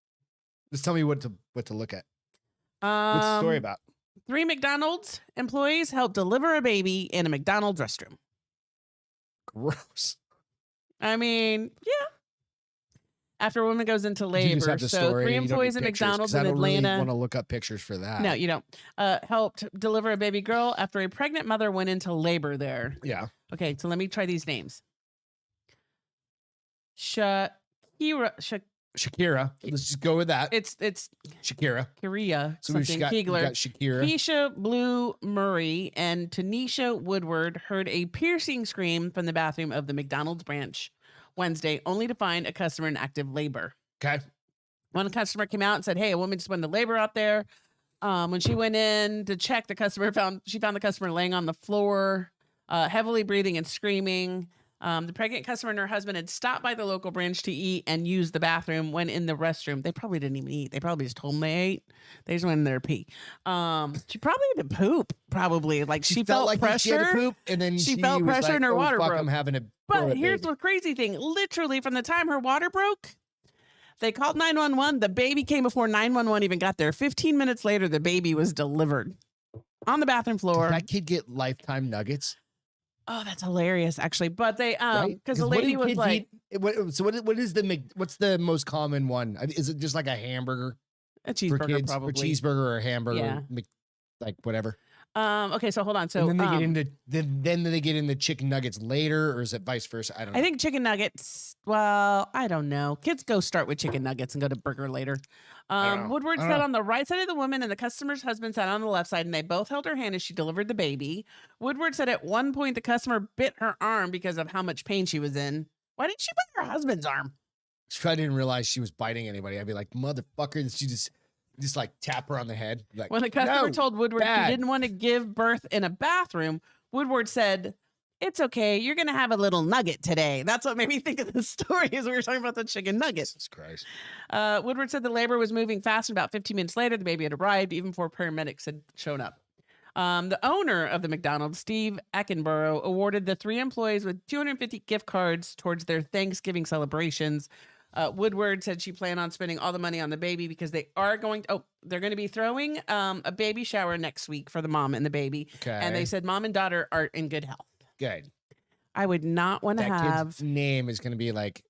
Just tell me what to look at. What's the story about? 3 McDonald's employees helped deliver a baby in a McDonald's restroom. Gross. I mean, yeah. After a woman goes into You labor, just have the so story. 3 You don't need employees at pictures, McDonald's 'cause in I don't really Atlanta. want to look up pictures for that. No, you don't. Helped deliver a baby girl after a pregnant mother went into labor there. Yeah. Okay, so let me try these names. Shakira. Let's just go with that. It's Shakira. Korea So we've something got, we Keegler. got Shakira. Keisha Blue Murray and Tanisha Woodward heard a piercing scream from the bathroom of the McDonald's branch Wednesday, only to find a customer in active labor. Okay. One customer came out and said, "Hey, a woman just went into labor out there." When she went in to check, the customer found the customer laying on the floor, heavily breathing and screaming. The pregnant customer and her husband had stopped by the local branch to eat and use the bathroom. When in the restroom, they probably didn't even eat. They probably just told them they ate. They just went in there to pee. She probably had to poop. Probably like she felt like pressure. she had to poop, and then She felt was pressure like, and her "Oh, water fuck, broke." I'm having a. But here's the crazy thing: literally, from the time her water broke, they called 911. The baby came before 911 even got there. 15 minutes later, the baby was delivered on the bathroom floor. Did that kid get lifetime nuggets? Oh, that's hilarious, actually. But they, Right? because the what do lady was kids like, eat? What is what's the most common one? Is it just like a hamburger a for cheeseburger, kids, probably. or cheeseburger or a hamburger, Yeah. like whatever? Okay, so hold on. And So then they get into then they get into chicken nuggets later, or is it vice versa? I don't know. I think chicken nuggets. Well, I don't know. Kids go start with chicken nuggets and go to burger later. don't know. Woodward I don't sat know. on the right side of the woman, and the customer's husband sat on the left side, and they both held her hand as she delivered the baby. Woodward said at one point the customer bit her arm because of how much pain she was in. Why didn't she bite her husband's arm? If I didn't realize she was biting anybody, I'd be like, motherfucker. And she just like tap her on the head. Like, When the customer no, told Woodward bad. she didn't want to give birth in a bathroom, Woodward said, "It's okay. You're going to have a little nugget today." That's what made me think of the story as we were talking about the chicken nuggets. Jesus Christ. Woodward said the labor was moving fast, and about 15 minutes later, the baby had arrived, even before paramedics had shown up. The owner of the McDonald's, Steve Attenborough, awarded the 3 employees with 250 gift cards towards their Thanksgiving celebrations. Woodward said she planned on spending all the money on the baby because they're going to be throwing a baby shower next week for the mom and the baby. Okay. And they said mom and daughter are in good health. Good. I would not want to That have, kid's name is going to be like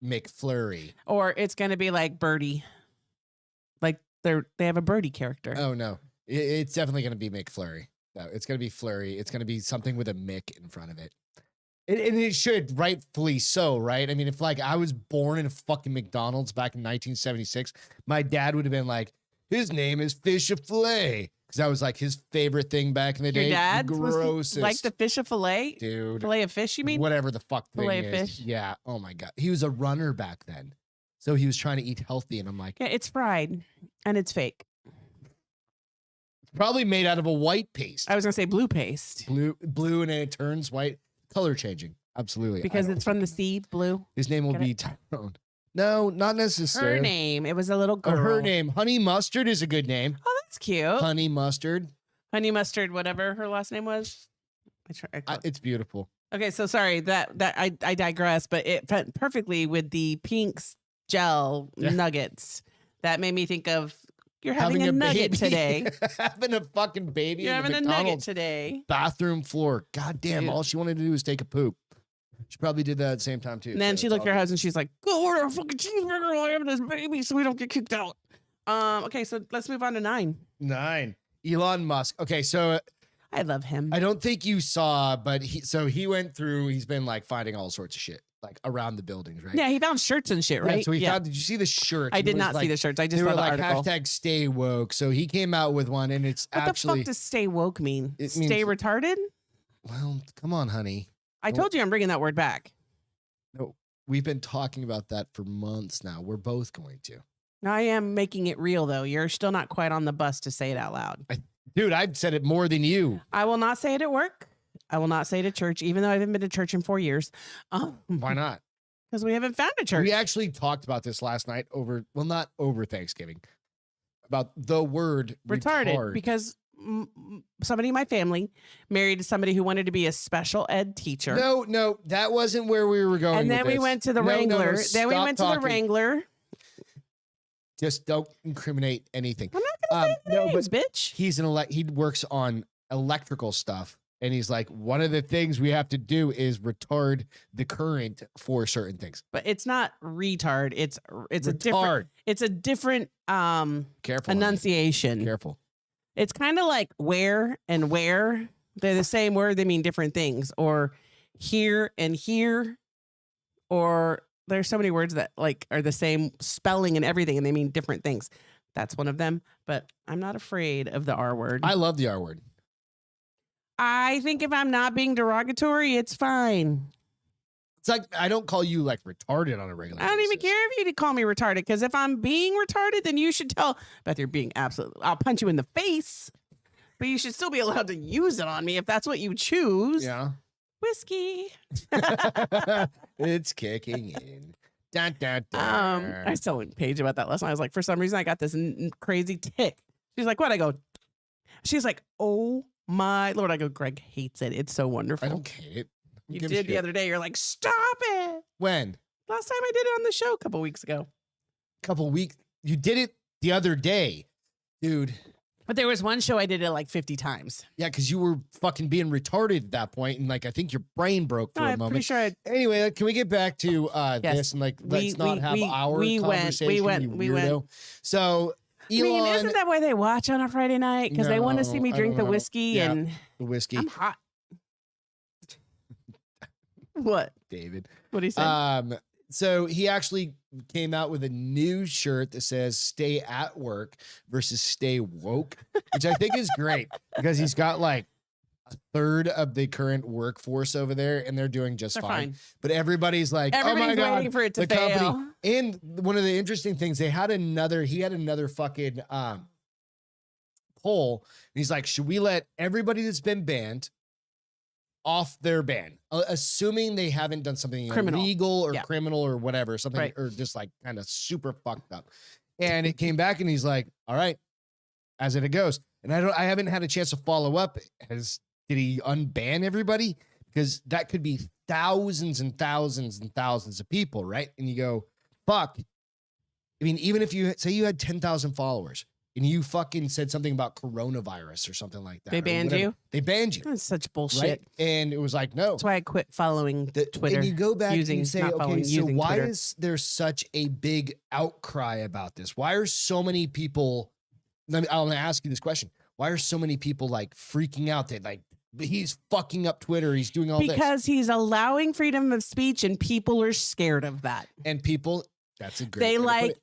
McFlurry. or it's going to be like Birdie. Like they have a Birdie character. Oh, no. It's definitely going to be McFlurry. No, it's going to be Flurry. It's going to be something with a Mick in front of it. And it should, rightfully so, right? I mean, if like I was born in a fucking McDonald's back in 1976, my dad would have been like, his name is Fish of Filet. Because that was like his favorite thing back in the day. Your dad Grossest. like the fish of filet? Dude. Filet of fish, you mean? Whatever the fuck thing Filet of is. fish? Yeah. Oh my God. He was a runner back then. So he was trying to eat healthy. And I'm like, Yeah, it's fried and it's fake. probably made out of a white paste. I was going to say blue paste Blue, and then it turns white. Color changing. Absolutely. because it's from the sea, blue. His name will Get be Tyrone. No, not necessarily. Her name. It was a little Oh, girl. her name. Honey Mustard is a good name. Oh, that's cute. Honey Mustard. Honey Mustard, whatever her last name was. It's beautiful. Okay, so sorry that I digress, but it fit perfectly with the pink gel Yeah. nuggets. That made me think of you're having a nugget baby. today. Having a fucking baby You're in the having a nugget McDonald's today. bathroom floor. God damn, Dude. all she wanted to do was take a poop. She probably did that at the same time too. And then so she it's looked at her all husband. She's like, "Go order a fucking cheeseburger while I have this baby, so we don't get kicked out." Okay, so let's move on to 9. good. 9. Elon Musk. Okay, so I love him. I don't think you saw, but he went through. He's been like finding all sorts of shit like around the buildings, right? Yeah, he found shirts and shit, Yeah, right? so he found. Did you see the shirt? I It did was not see like- the shirts. I just They saw were the like article. hashtag stay woke. So he came out with one, and it's What actually the fuck does stay woke mean? It Stay means- retarded? well. Come on, honey. I told you I'm bringing that word back. No, we've been talking about that for months now. We're both going to. I am making it real, though. You're still not quite on the bus to say it out loud. Dude, I've said it more than you. I will not say it at work. I will not say it at church, even though I haven't been to church in 4 years. Why not? Because we haven't found a church. We actually talked about this last night not over Thanksgiving, about the word Retarded. retard. Because somebody in my family married somebody who wanted to be a special ed teacher. No, that wasn't where we were going. And then with we this. went to the No, no, no, Wrangler. Then we stop went to the talking. Wrangler. Just don't incriminate anything. I'm not going to say no, names, but bitch. he's he works on electrical stuff, and he's like, one of the things we have to do is retard the current for certain things. But it's not retard. It's a different. Retard. It's a different Careful. honey. enunciation. Careful. It's kind of like where and where. They're the same word. They mean different things. Or here and here. Or there's so many words that like are the same spelling and everything, and they mean different things. That's one of them. But I'm not afraid of the R word. I love the R word. I think if I'm not being derogatory, it's fine. It's like I don't call you like retarded on a regular. I don't even basis. care if you call me retarded, because if I'm being retarded, then you should tell Beth you're being absolutely. I'll punch you in the face, but you should still be allowed to use it on me if that's what you choose. Yeah. Whiskey. It's kicking in. Dun, dun, dun. I was telling Paige about that last night. I was like, for some reason, I got this crazy tick. She's like, what? I go. She's like, oh my Lord. I go, Greg hates it. It's so wonderful. I don't hate it. Who You gives a did the shit? other day. You're like, stop it. When? Last time I did it on the show a couple weeks ago. Couple weeks. You did it the other day, dude. But there was one show I did it like 50 times. Yeah, because you were fucking being retarded at that point, and like I think your brain broke for No, a I'm pretty moment. sure Anyway, can we get back to Yes. this and like let's not have our we conversation? went. You We weirdo. went. So isn't that why they watch on a Friday night? Because they want to see me drink the whiskey and the whiskey. I'm hot. What? David. What do you say? So he actually came out with a new shirt that says "Stay at work" versus "Stay woke," which I think is great because he's got like a third of the current workforce over there, and they're doing just fine. But every's like, everybody's "Oh my god!" waiting for it to the fail. company. And one of the interesting things, he had another fucking poll. And he's like, "Should we let everybody that's been banned off their ban, assuming they haven't done something illegal or criminal or whatever, something or just like kind of super fucked up?" And it came back, and he's like, "All right, as it goes." And I haven't had a chance to follow up. Did he unban everybody? Because that could be thousands and thousands and thousands of people, right? And you go, fuck. I mean, even if you say you had 10,000 followers and you fucking said something about coronavirus or something like that. They banned you? They banned you. That's such bullshit. Right? And it was like, no. That's why I quit following Twitter. And you go back and you say, okay, so why Twitter. is there such a big outcry about this? Why are so many people, I'll ask you this question. Why are so many people like freaking out that like, he's fucking up Twitter, he's doing all this? Because he's allowing freedom of speech and people are scared of that. And people, that's a great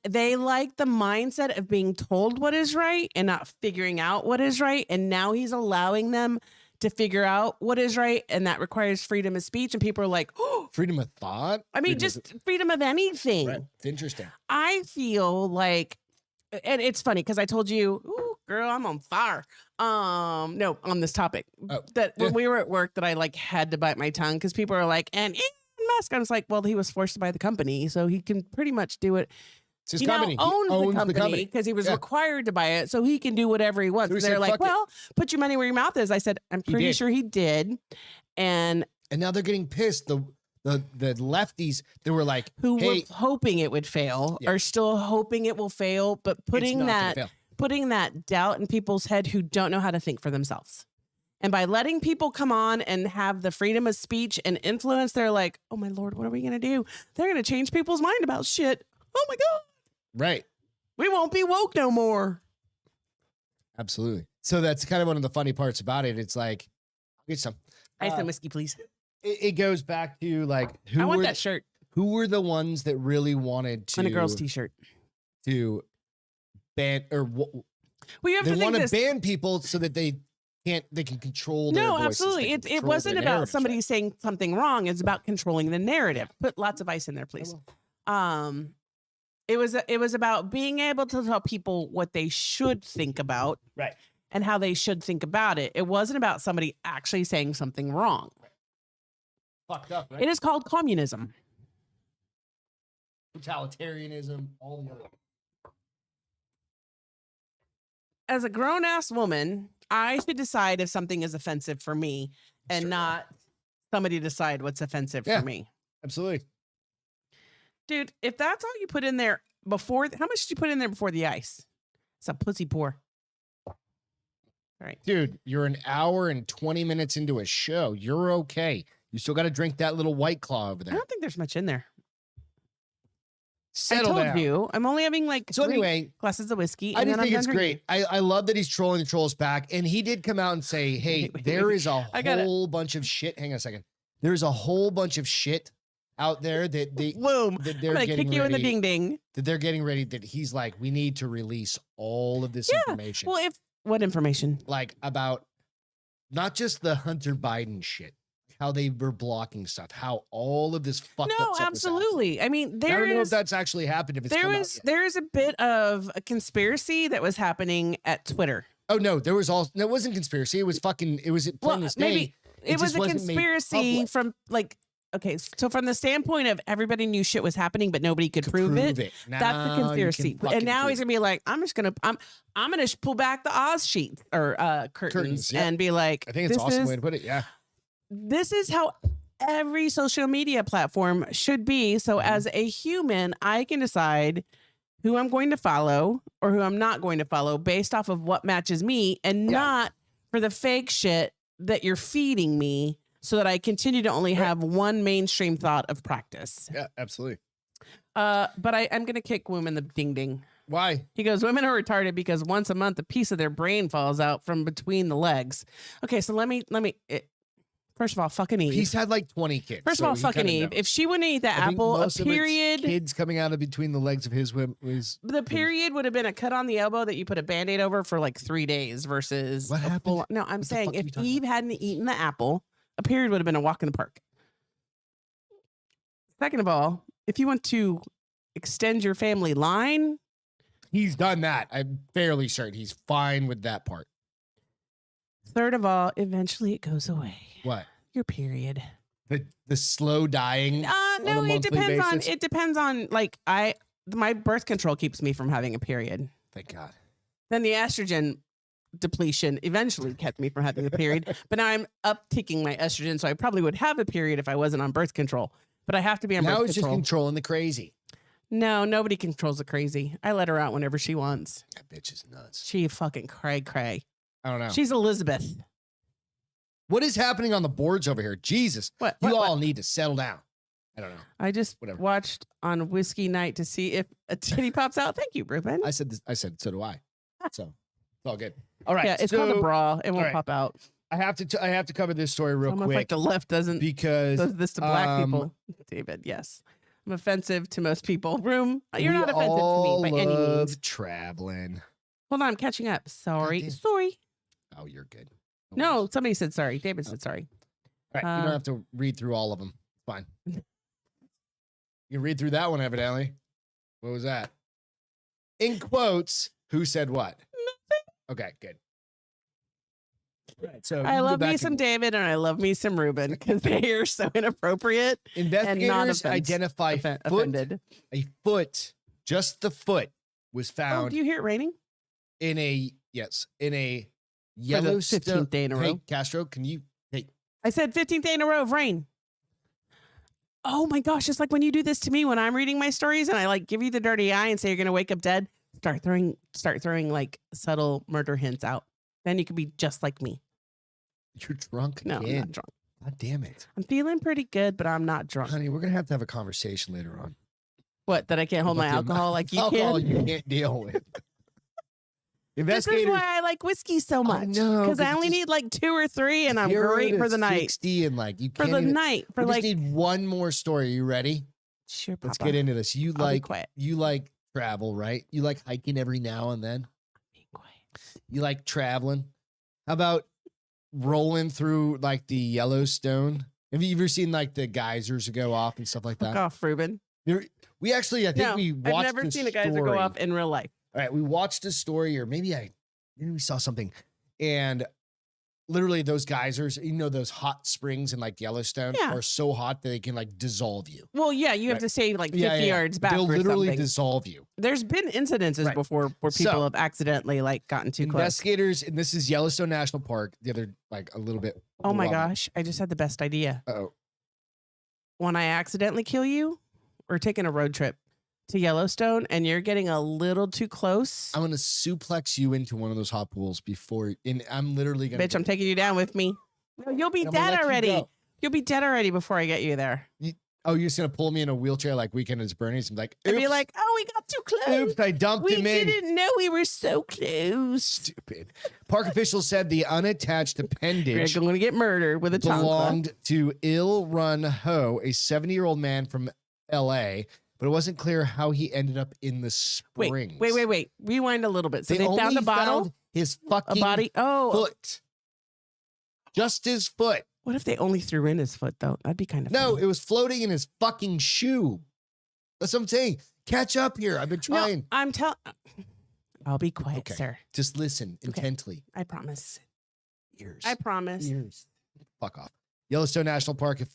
they like the mindset of being told what is right and not figuring out what is right. And now he's allowing them to figure out what is right. And that requires freedom of speech. And people are like, oh, freedom of thought. I mean, freedom of anything. Right. It's interesting. I feel like, and it's funny because I told you, ooh, girl, I'm on fire. No, on this topic that when we were at work that I like had to bite my tongue because people are like, and Elon Musk. I was like, well, he was forced to buy the company, so he can pretty much do it. It's his he company. Now owns the company because he was required to buy it, so he can do whatever he wants. So they're like, well, put your money where your mouth is. I said, I'm pretty sure he did. And now they're getting pissed. The lefties, they were like, who were hoping it would fail are still hoping it will fail, but putting that doubt in people's head who don't know how to think for themselves. And by letting people come on and have the freedom of speech and influence, they're like, oh my Lord, what are we going to do? They're going to change people's mind about shit. Oh my God. Right. We won't be woke no more. Absolutely. So that's kind of one of the funny parts about it. It's like, I'll get some. Ice and whiskey, please. It goes back to like, I want that shirt. Who were the ones that really wanted to. And a girl's t-shirt. To ban or well, you have they to want to think ban people so that they can control their voices. Absolutely. It wasn't about somebody saying something wrong. It's about controlling the narrative. Put lots of ice in there, please. It was about being able to tell people what they should think about, right, and how they should think about it. It wasn't about somebody actually saying something wrong. Right. Fucked up, right? It is called communism. Totalitarianism, all the other. As a grown-ass woman, I should decide if something is offensive for me and not somebody decide what's offensive for me. Absolutely. Dude, if that's all you put in there before, how much did you put in there before the ice? It's a pussy pour. All right. Dude, you're an hour and 20 minutes into a show. You're okay. You still got to drink that little White Claw over there. I don't think there's much in there. Settle I told down. you, I'm only having like anyway, glasses of whiskey. I just think it's great. I love that he's trolling the trolls back. And he did come out and say, hey, there is a whole bunch of shit. Hang on a second. There's a whole bunch of shit out there that they're getting kick you in the ding ding. That they're getting ready. That he's like, we need to release all of this information. Well, what information? Like about not just the Hunter Biden shit, how they were blocking stuff, how all of this fucked up stuff. Absolutely. I mean, I don't know if that's actually happened. If it's there is a bit of a conspiracy that was happening at Twitter. Oh no, it wasn't conspiracy. It was plain as day. Maybe it was a conspiracy from like. Okay, so from the standpoint of everybody knew shit was happening, but nobody could prove it. That's the conspiracy. And now he's gonna be like, I'm gonna pull back the Oz sheet or curtains and be like, I think it's an awesome way to put it. Yeah, this is how every social media platform should be. So as a human, I can decide who I'm going to follow or who I'm not going to follow based off of what matches me, and not for the fake shit that you're feeding me. So that I continue to only have one mainstream thought of practice. Yeah, absolutely. But I'm going to kick Womb in the ding ding. Why? He goes, women are retarded because once a month a piece of their brain falls out from between the legs. Okay, so let me. First of all, fucking Eve. He's had like 20 kids. First of all, fucking Eve. If she wouldn't eat the apple, a period. Kids coming out of between the legs of his was. The period would have been a cut on the elbow that you put a Band-Aid over for like 3 days versus. What happened? No, I'm saying if Eve hadn't eaten the apple, a period would have been a walk in the park. Second of all, if you want to extend your family line. He's done that. I'm fairly certain he's fine with that part. Third of all, eventually it goes away. What? Your period. The slow dying. No, it depends on like my birth control keeps me from having a period. Thank God. Then the estrogen depletion eventually kept me from having a period. But now I'm upticking my estrogen, so I probably would have a period if I wasn't on birth control. But I have to be on birth control. Now it's just controlling the crazy. No, nobody controls the crazy. I let her out whenever she wants. That bitch is nuts. She fucking cray. I don't know. She's Elizabeth. What is happening on the boards over here? Jesus. What? You all need to settle down. I don't know. I just watched on Whiskey Night to see if a titty pops out. Thank you, Ruben. I said so do I. So it's all good. All right. Yeah, it's called a bra. It won't pop out. I have to cover this story real quick. Like the left does this to black people. David, yes. I'm offensive to most people. Room, you're not offensive to me by any means. Traveling. Hold on, I'm catching up. Sorry. Oh, you're good. No, somebody said sorry. David said sorry. All right, you don't have to read through all of them. It's fine. You can read through that one, evidently. What was that? In quotes, who said what? Nothing. Okay, good. Right, so I love me some David and I love me some Ruben because they are so inappropriate. Investigators identify offended. A foot, just the foot, was found. Oh, do you hear it raining? In a Yellowstone. 15th day in a row. Hey, Castro, can you? Hey, I said 15th day in a row of rain. Oh my gosh! It's like when you do this to me when I'm reading my stories and I like give you the dirty eye and say you're gonna wake up dead. Start throwing like subtle murder hints out. Then you could be just like me. You're drunk again. No, I'm not drunk. God damn it. I'm feeling pretty good, but I'm not drunk. Honey, we're going to have a conversation later on. What, that I can't hold my alcohol like you alcohol can? You can't deal with. This is why I like whiskey so much. Because I only need like 2 or 3 and I'm great for the night. 60 and like you can't for the night. For like, just need one more story. Are you ready? Sure, Papa. Let's get into this. You like travel, right? You like hiking every now and then? Be quiet. You like traveling? How about rolling through like the Yellowstone? Have you ever seen like the geysers go off and stuff like that? Fuck off, Ruben. We actually, I think we watched. I've never seen a geyser go off in real life. All right, we watched a story, or maybe we saw something, and literally those geysers, those hot springs in like Yellowstone are so hot that they can like dissolve you. Well, yeah, you have to stay like 50 yards back. They'll literally dissolve you. There's been incidences before where people have accidentally like gotten too close. Investigators, and this is Yellowstone National Park. The other like a little bit. Oh my gosh, I just had the best idea. Oh, when I accidentally kill you, we're taking a road trip to Yellowstone and you're getting a little too close. I'm gonna suplex you into one of those hot pools and I'm literally gonna. Bitch, I'm taking you down with me. You'll be dead already. You'll be dead already before I get you there. You're just gonna pull me in a wheelchair like Weekend at Bernie's and be like, I'd be like, oh, we got too close. Oops, I dumped him in. We didn't know we were so close. Stupid. Park officials said the unattached appendage you're going to get murdered with a belonged to Il Run Ho, a 70-year-old man from L.A., but it wasn't clear how he ended up in the springs. Wait. Rewind a little bit. So they found a bottle? His fucking foot. Just his foot. What if they only threw in his foot, though? That'd be kind of No, funny. it was floating in his fucking shoe. That's what I'm saying. Catch up here. I've been trying. No, I'll be quiet, sir. Just listen intently. I promise. Ears. I promise. Ears. Fuck off. Yellowstone National Park. A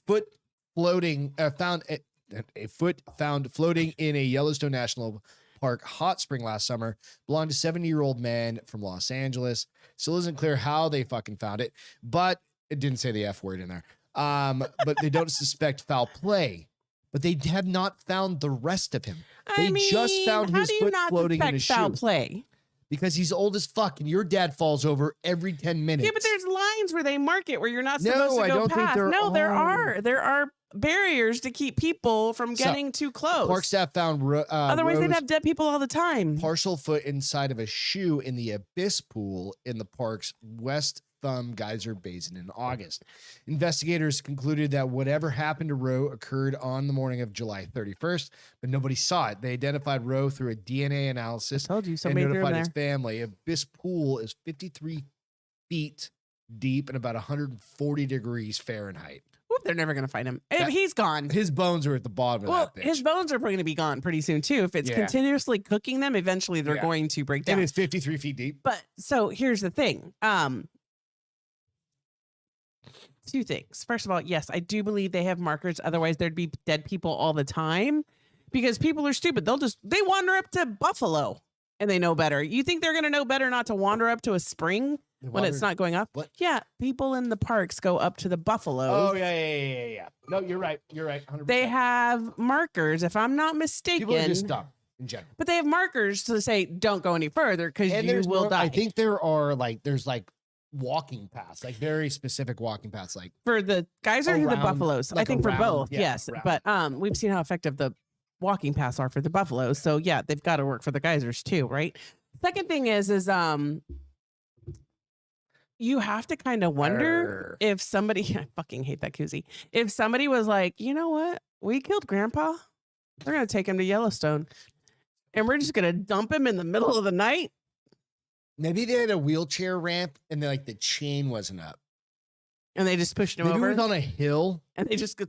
foot found floating in a Yellowstone National Park hot spring last summer belonged to a 70-year-old man from Los Angeles. Still isn't clear how they fucking found it, but it didn't say the F word in there. But they don't suspect foul play. But they have not found the rest of him. They just found his foot floating in his shoe. Foul play? Because he's old as fuck, and your dad falls over every 10 minutes. Yeah, but there's lines where they mark it where you're not supposed to go past. Think there no, are. there are. There are barriers to keep people from getting too close. Park staff found otherwise they'd have dead people all the time. Partial foot inside of a shoe in the Abyss pool in the park's West Thumb Geyser Basin in August. Investigators concluded that whatever happened to Rowe occurred on the morning of July 31st, but nobody saw it. They identified Rowe through a DNA analysis. I told you, and somebody threw him notified there. his family. Abyss pool is 53 feet deep and about 140 degrees Fahrenheit. Whoop, they're never going to find him. He's gone. His bones are at the bottom of that bitch. His bones are going to be gone pretty soon too. If it's continuously cooking them, eventually they're going to break down. And it's 53 feet deep. But so here's the thing. Two things. First of all, yes, I do believe they have markers. Otherwise, there'd be dead people all the time because people are stupid. They wander up to Buffalo and they know better. You think they're going to know better not to wander up to a spring when it's not going up? What? Yeah, people in the parks go up to the buffaloes. Oh, yeah. No, you're right. 100%. They have markers, if I'm not mistaken. People are just dumb in general. But they have markers to say, don't go any further because you will die. I think there's walking paths, like very specific walking paths, like for the geyser or the buffaloes. I think for both, yeah, yes. around. But we've seen how effective the walking paths are for the buffaloes. So yeah, they've got to work for the geysers too, right? Second thing is you have to kind of wonder if somebody, I fucking hate that koozie. If somebody was like, you know what? We killed Grandpa. We're going to take him to Yellowstone and we're just going to dump him in the middle of the night. Maybe they had a wheelchair ramp and the chain wasn't up. And they just pushed him Maybe over. he was on a hill. And they just go,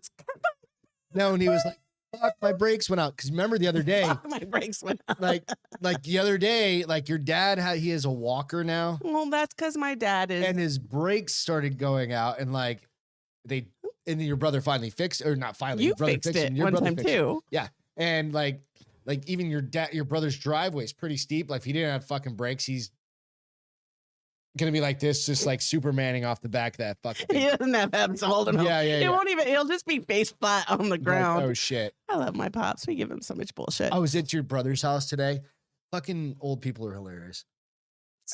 No, and he was like, fuck, my brakes went out. Because remember the other day, my brakes went out. like the other day, like your dad he has a walker now. Well, that's because my dad is. And his brakes started going out and and then your brother finally fixed, or not finally. You your brother fixed fixed it one time too. Yeah. And like even your brother's driveway is pretty steep. Like if he didn't have fucking brakes, he's gonna be like this, just like Supermaning off the back of that fucking thing. He doesn't have abs holding him. Yeah. It won't even, he'll just be face flat on the ground. Like, oh shit. I love my pops. We give him so much bullshit. I was at your brother's house today. Fucking old people are hilarious.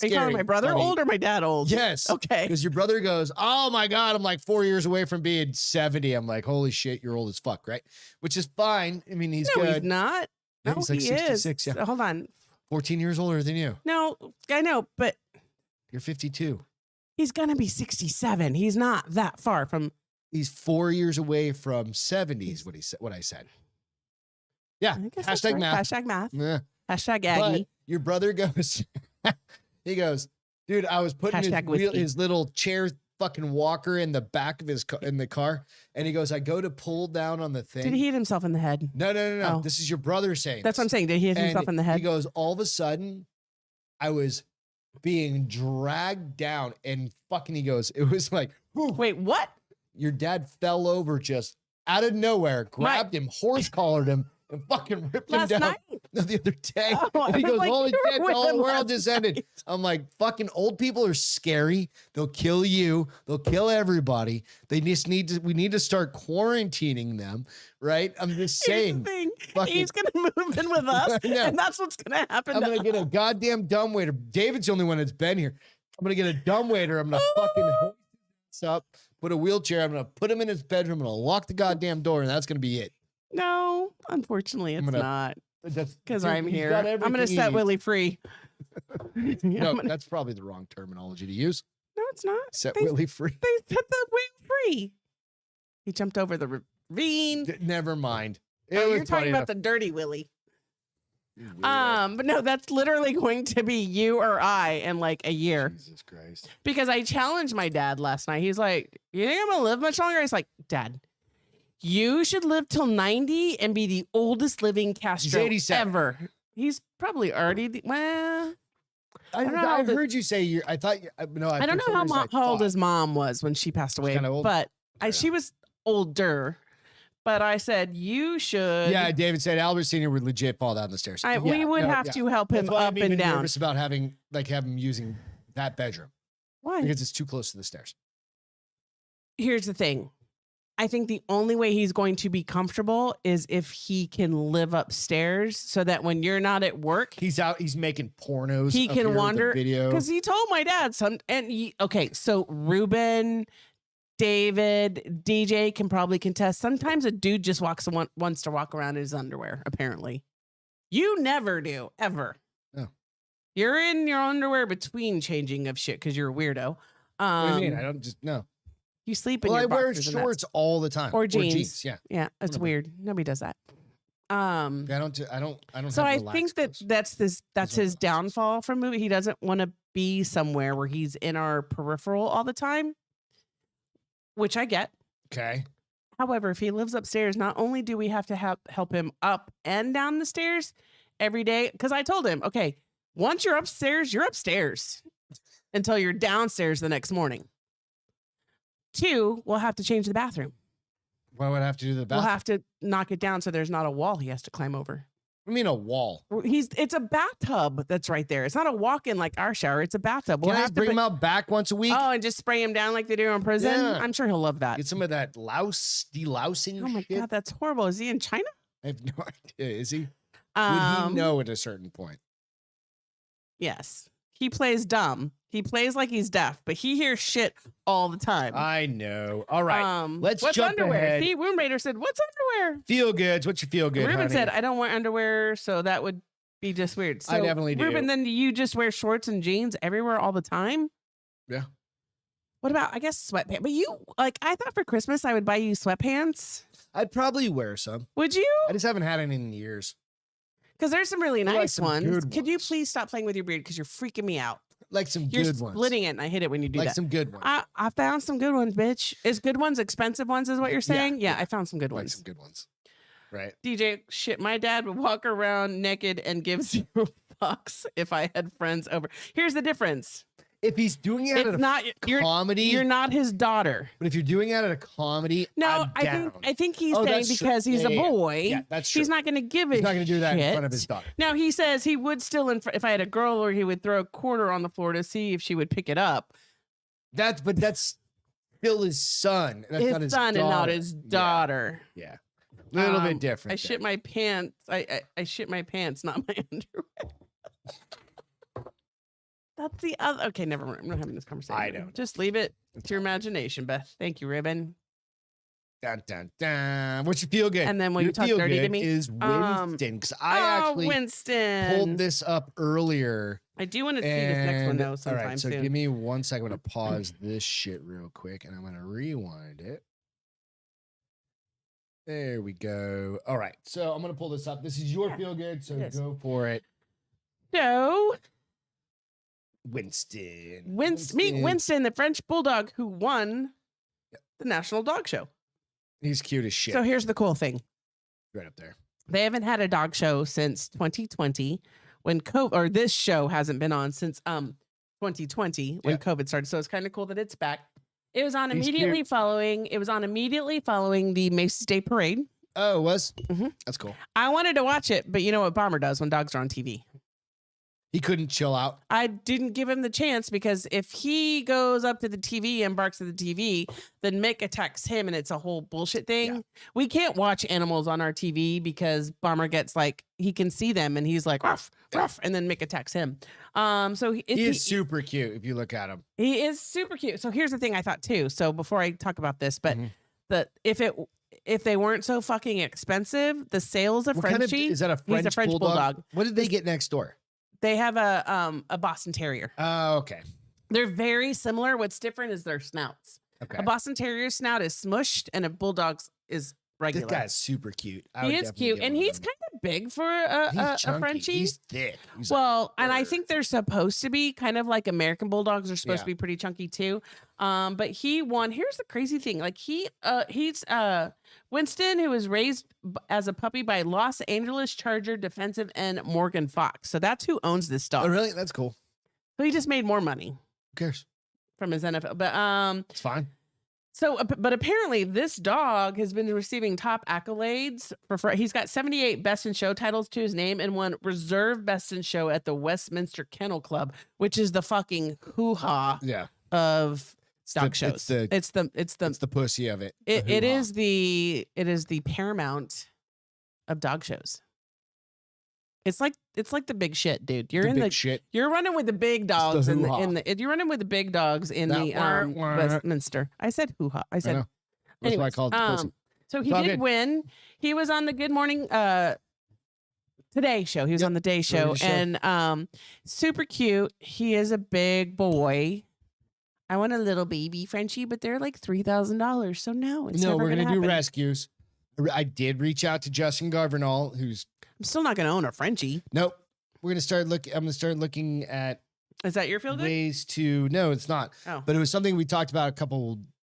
Are you calling my brother funny. old or my dad old? Yes. Okay. Because your brother goes, oh my God, I'm like 4 years away from being 70. I'm like, holy shit, you're old as fuck, right? Which is fine. I mean, he's no, good. he's not. Yeah, No, he's like he 66. is. Yeah. Hold on. 14 years older than you. No, I know, but You're 52. he's going to be 67. He's not that far from. He's 4 years away from 70 is what I said. Yeah. I guess that's Hashtag right. math. Hashtag math. Yeah. Hashtag But Aggie. your brother goes, he goes, dude, I was putting Hashtag whiskey. his little chair fucking walker in the back of in the car. And he goes, I go to pull down on the thing. Did he hit himself in the head? No. Oh. This is your brother saying That's what I'm this. saying. Did he hit himself And in the head? He goes, all of a sudden, I was being dragged down and fucking, he goes, it was like, whew. Wait, what? Your dad fell over just out of nowhere, grabbed him, horse collared him, and fucking ripped Last him down. night? No, the other day. Oh, And he I was goes, like, holy you were shit, with the whole him world last just ended. night. I'm like, fucking old people are scary. They'll kill you. They'll kill everybody. We need to start quarantining them, right? I'm just saying. Here's the thing. fucking- He's going to move in with us, I know. and that's what's going to happen. I'm going to get a goddamn dumbwaiter. David's the only one that's been here. I'm going to get a dumbwaiter. I'm going to fucking hoist this up, put a wheelchair. I'm going to put him in his bedroom. I'm going to lock the goddamn door, and that's going to be it. No, unfortunately, it's not. Because I'm here. I'm going to set Willie free. No, that's probably the wrong terminology to use. No, it's not. Set Willie free. They set the Willie free. He jumped over the ravine. Never mind. You're talking about the dirty Willie. But no, that's literally going to be you or I in like a year. Jesus Christ. Because I challenged my dad last night. He's like, you think I'm going to live much longer? He's like, Dad, you should live till 90 and be the oldest living Castro 87. ever. He's probably already, well, I heard you say I thought no. I don't know how old his mom was when she passed away, kinda old. but she was older. But I said, you should. Yeah, David said Albert Sr. would legit fall down the stairs. We would have to help him That's why up I'm even and down. nervous about have him using that bedroom. Why? Because it's too close to the stairs. Here's the thing. I think the only way he's going to be comfortable is if he can live upstairs so that when you're not at work, He's making pornos. he up here can with the wander. video. Because he told my dad okay, so Ruben, David, DJ can probably contest. Sometimes a dude just wants to walk around in his underwear, apparently. You never do, ever. No. You're in your underwear between changing of shit because you're a weirdo. What do you mean? I don't just, no. You sleep in Well, your I wear boxers and shorts all the time. or jeans. Yeah. Yeah, that's Whatever. weird. Nobody does that. I don't So have I think clothes. that's his relaxed. downfall from movie. He doesn't want to be somewhere where he's in our peripheral all the time, which I get. Okay. However, if he lives upstairs, not only do we have to help him up and down the stairs every day, because I told him, okay, once you're upstairs until you're downstairs the next morning. 2, we'll have to change the bathroom. Why would I have to do the bathroom? We'll have to knock it down so there's not a wall he has to climb over. I mean a wall. It's a bathtub that's right there. It's not a walk-in like our shower. It's a bathtub. Can I just bring him out back once a week? Oh, and just spray him down like they do in prison? Yeah. I'm sure he'll love that. Get some of that delousing Oh my shit. God, that's horrible. Is he in China? I have no idea. Is he? Would he know at a certain point? Yes. He plays dumb. He plays like he's deaf, but he hears shit all the time. I know. All right. Let's what's jump underwear? ahead. See, Womb Raider said, "What's underwear?" Feel goods. What's your feel good? Ruben honey? said, "I don't wear underwear, so that would be just weird." So, I definitely do. Ruben, then do you just wear shorts and jeans everywhere all the time? Yeah. What about, I guess, sweatpants? But you, like, I thought for Christmas I would buy you sweatpants. I'd probably wear some. Would you? I just haven't had any in years. Because there's some really I like nice some ones. good Could you ones. please stop playing with your beard? Because you're freaking me out. Like some You're good ones. splitting it, and I hate it when you do Like that. some good ones. I found some good ones, bitch. Is good ones expensive ones is what you're saying? Yeah, I found some good Like ones. some good ones. Right. DJ, shit, my dad would walk around naked and give 0 fucks if I had friends over. Here's the difference. If he's doing it It's at a not comedy, You're not his daughter. but if you're doing it at a comedy, No, I'm I down. think he's Oh, saying that's true. because he's Yeah, a yeah, yeah. boy. Yeah, that's true. He's not going to give it. He's not going to do that in front of his daughter. No, he says he would still, if I had a girl, or he would throw a quarter on the floor to see if she would pick it up. That's still his son. That's not his son daughter. and not his daughter. Yeah. A little bit different. I shit my pants. I shit my pants, not my underwear. That's the other. Okay, never mind. I'm not having this conversation. I know. Just leave it to your imagination, Beth. Thank you, Ribbon. Dun, dun, dun. What's your feel good? And then will Your you talk feel dirty to good me? is Winston, because I actually Winston. pulled this up earlier. I do want to see this next one though all sometime right, so soon. give me 1 second. I'm going to pause this shit real quick, and I'm going to rewind it. There we go. All right, so I'm going to pull this up. This is your feel good, so it is. go for it. So, Winston. meet Winston, the French bulldog who won the National Dog Show. He's cute as shit. So here's the cool thing. Right up there. They haven't had a dog show since 2020 when COVID, or this show hasn't been on since 2020 when Yeah. COVID started. So it's kind of cool that it's back. It was on He's immediately cute. following. It was on immediately following the Macy's Day Parade. Oh, it was? Mhm. That's cool. I wanted to watch it, but you know what Bomber does when dogs are on TV? He couldn't chill out. I didn't give him the chance because if he goes up to the TV and barks at the TV, then Mick attacks him and it's a whole bullshit thing. Yeah. We can't watch animals on our TV because Bomber gets like, he can see them and he's like, ruff, ruff, and then Mick attacks him. So He is super cute if you look at him. he is super cute. So here's the thing I thought too. So before I talk about this, but Mhm. if they weren't so fucking expensive, the sales of What kind of, Frenchie, is that a French, he's a French bulldog. What did they get next door? They have a Boston Terrier. Oh, okay. They're very similar. What's different is their snouts. Okay. A Boston Terrier snout is smushed, and a bulldog's is This regular. guy's super cute. I would He is definitely cute, get and one of he's them. kind of big for He's a chunky. Frenchie. He's thick. He's Well, and I bird. think they're supposed to be kind of like American bulldogs are supposed Yeah. to be pretty chunky too. But he won. Here's the crazy thing: like he's Winston, who was raised as a puppy by Los Angeles Charger defensive end Morgan Fox. So that's who owns this dog. Oh, really? That's cool. So he just made more money Who cares? from his NFL. But It's fine. So, but apparently this dog has been receiving top accolades he's got 78 Best in Show titles to his name and won Reserve Best in Show at the Westminster Kennel Club, which is the fucking hoo-ha Yeah. of dog shows. It's the pussy of it. The It hoo-ha. is the paramount of dog shows. It's like it's like the big shit, dude. You're The in big the shit. you're running with the big the dogs hoo-ha. you're running with the big dogs in That the wah. Westminster. I said hoo-ha. I I said know. That's why I anyways, called it the pussy. so It's he all did good. win. He was on the Good Morning Today show. He was Yep. on the Day show, Show. and super cute. He is a big boy. I want a little baby Frenchie, but they're like $3,000. So no, it's No, never we're gonna gonna do happen. rescues. I did reach out to Justin Garvinal, who's I'm still not gonna own a Frenchie. nope. We're gonna start looking. I'm gonna start looking at Is that your feel good? ways to. No, it's not. Oh. But it was something we talked about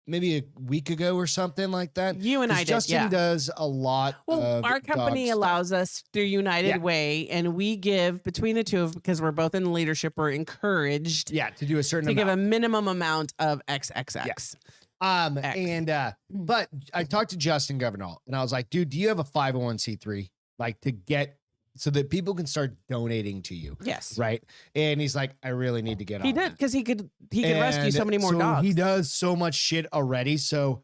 maybe a week ago or something like that. You and I 'Cause did, Justin yeah. does a lot. Well, of our company dog stuff. allows us through United Yeah. Way, and we give between the two of because we're both in leadership. We're encouraged Yeah, to do a certain to give a amount. minimum amount of XXX. X. Mm. But I talked to Justin Governal and I was like, dude, do you have a 501c3 like to get so that people can start donating to you? Yes, Right. And he's like, I really need to get he on did that. because he could rescue And so many more so dogs. He does so much shit already. So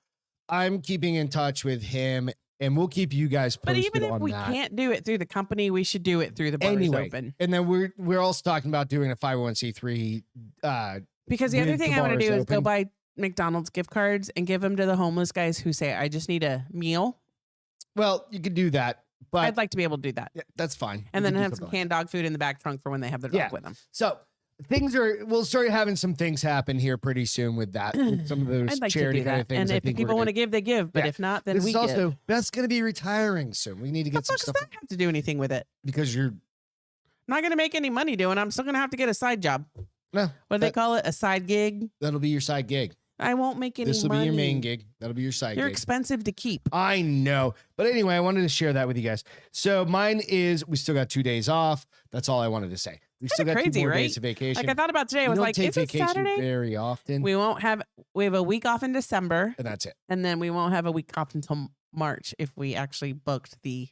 I'm keeping in touch with him and we'll keep you guys But posted even if on we that. can't do it through the company, we should do it through the Bars Anyway, Open. And then we're also talking about doing a 501c3 Because the other with thing the I want to bars do is go open. buy McDonald's gift cards and give them to the homeless guys who say, I just need a meal. Well, you could do that, but I'd like to be able to do that. yeah, that's fine. And We then could do have some something like canned dog food in the back trunk for when they have their dog Yeah. with them. that. So we'll start having some things happen here pretty soon with that. With some of those I'd like to charity do kind that. of things. And I if think people we're want to gonna- give, they give. But Yeah. if not, then This we is also give. Beth's going to be retiring soon. We need to What get the some fuck does stuff that have to do anything with it? because you're I'm not going to make any money doing it. I'm still going to have to get a side job. no. What do they call it? A side gig? That'll be your side gig. I won't make any This will money. be your main gig. That'll be your side You're gig. expensive to keep. I know. But anyway, I wanted to share that with you guys. So mine is we still got 2 days off. That's all I wanted to say. We still got crazy, 2 more right? days of vacation. Like I thought about today. I We was don't like, take is it vacation Saturday? very often. We have a week off in December, and that's it. and then we won't have a week off until March if we actually booked the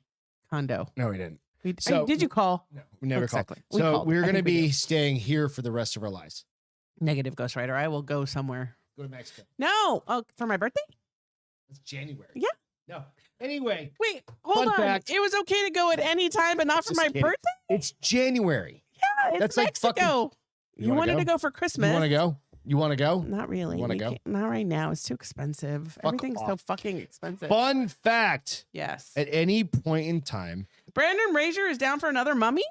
condo. No, we didn't. So, did you call? No, we never Exactly. called. We So called. we're I going to think we be do. staying here for the rest of our lives. Negative ghostwriter. I will go somewhere. Go to Mexico. No. Oh, for my birthday? It's January. Yeah. No. Anyway, Wait, hold Fun on. fact. It was okay to go at any time, but not for Just my kidding. birthday? it's January. Yeah, it's That's like Mexico. fucking- you wanna wanted go? to go for Christmas. You want to go? You want to go? Not really. wanna We go? can't- Not right now. It's too expensive. Everything's so off. fucking expensive. Fun fact. Yes. At any point in time, Brandon Frazier is down for another mummy?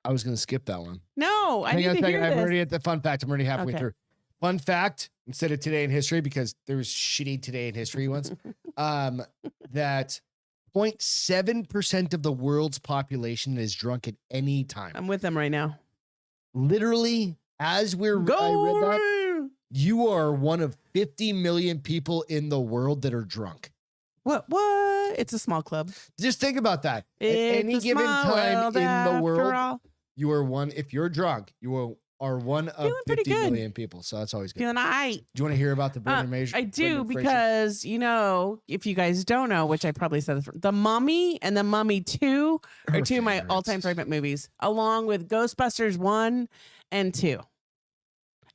I was going to skip that one. No, I Hang need on a to second. hear I'm this. already at the fun fact. I'm already halfway Okay. through. Fun fact instead of today in history, because there was shitty today in history once, that 0.7% of the world's population is drunk at any time. I'm with them right now. Literally, as I read that, you are one of 50 million people in the world that are drunk. What? It's a small club. Just think about that. At It's any a given small time world in the after world, all. you are one. If you're drunk, you are one of Feeling pretty 50 good. million people. So that's always good. Feeling all right. Do you want to hear about the Brendan Fraser? I do Brendan Fraser? because, if you guys don't know, which I probably said this, The Mummy and The Mummy 2 are Her two of my favorites. all-time favorite movies, along with Ghostbusters 1 and 2.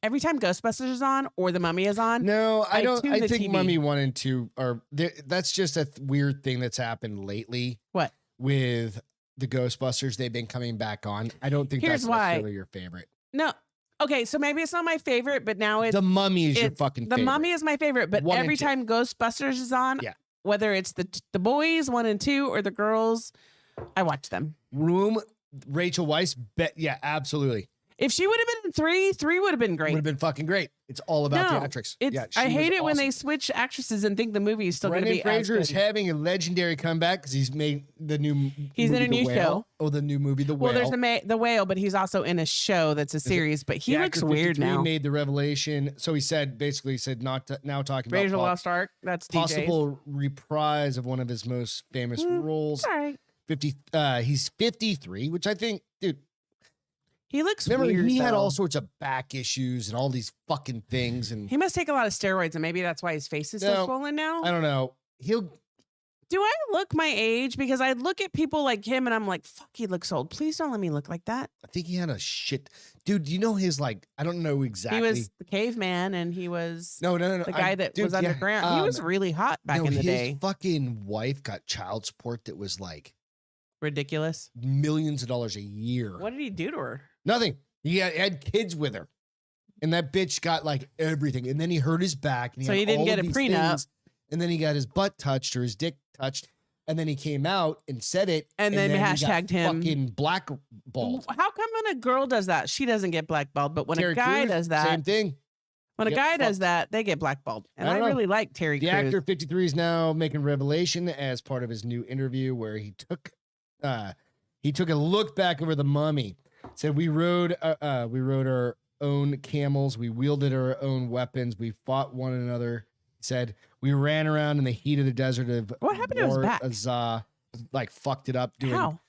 Every time Ghostbusters is on or The Mummy is on, No, I I don't. tune I the think TV. Mummy 1 and 2 are. That's just a weird thing that's happened lately. What? With the Ghostbusters, they've been coming back on. I don't think Here's that's why. necessarily your favorite. no. Okay, so maybe it's not my favorite, but now it's The Mummy is your it's- fucking The favorite. Mummy is my favorite, but 1 and every 2. time Ghostbusters is on, Yeah. whether it's the boys 1 and 2 or the girls, I watch them. Room, Rachel Weisz. Yeah, absolutely. If she would have been in 3 would have been great. Would have been fucking great. It's all about No, theatrics. It's, Yeah, I she hate was it when awesome. they switch actresses and think the movie is still going to Brendan be as Fraser is good. having a legendary comeback because he's made the new. He's in movie, a The new Whale. show. Oh, the new movie, The Well, Whale. there's the whale, but he's also in a show that's a series. But he The looks Actor weird 53 now. Made the revelation. So he said, now talking Raiders of the about Lost Ark. That's DJ's. possible reprise of one of his most famous roles. All right. 50. He's 53, which I think, dude. He looks Remember, weird. he had though. all sorts of back issues and all these fucking things, and He must take a lot of steroids, and maybe that's why his face is so No, swollen now. I don't know. Do I look my age? Because I look at people like him, and I'm like, "Fuck, he looks old. Please don't let me look like that." I think he had a shit, dude. You know his I don't know exactly. He was the caveman, and he was no. the guy that was underground. He was really hot back in the his day. fucking wife got child support that was like Ridiculous. Millions of dollars a year. What did he do to her? Nothing. He had kids with her. And that bitch got like everything. And then he hurt his back. And So had he didn't all get of a these prenup. things, and then he got his butt touched or his dick touched. And then he came out and said it. And then he got hashtagged him. fucking blackballed. How come when a girl does that, she doesn't get blackballed, but when Terry a guy Crews, does that, same thing. when a Get guy does fucked. that, they get blackballed. And I I don't know. really like Terry The Crews. actor 53 is now making revelation as part of his new interview where he took a look back over the Mummy. Said we rode our own camels, we wielded our own weapons, we fought one another. He said we ran around in the heat of the desert of What happened to his back? Azah, like fucked it up doing. How?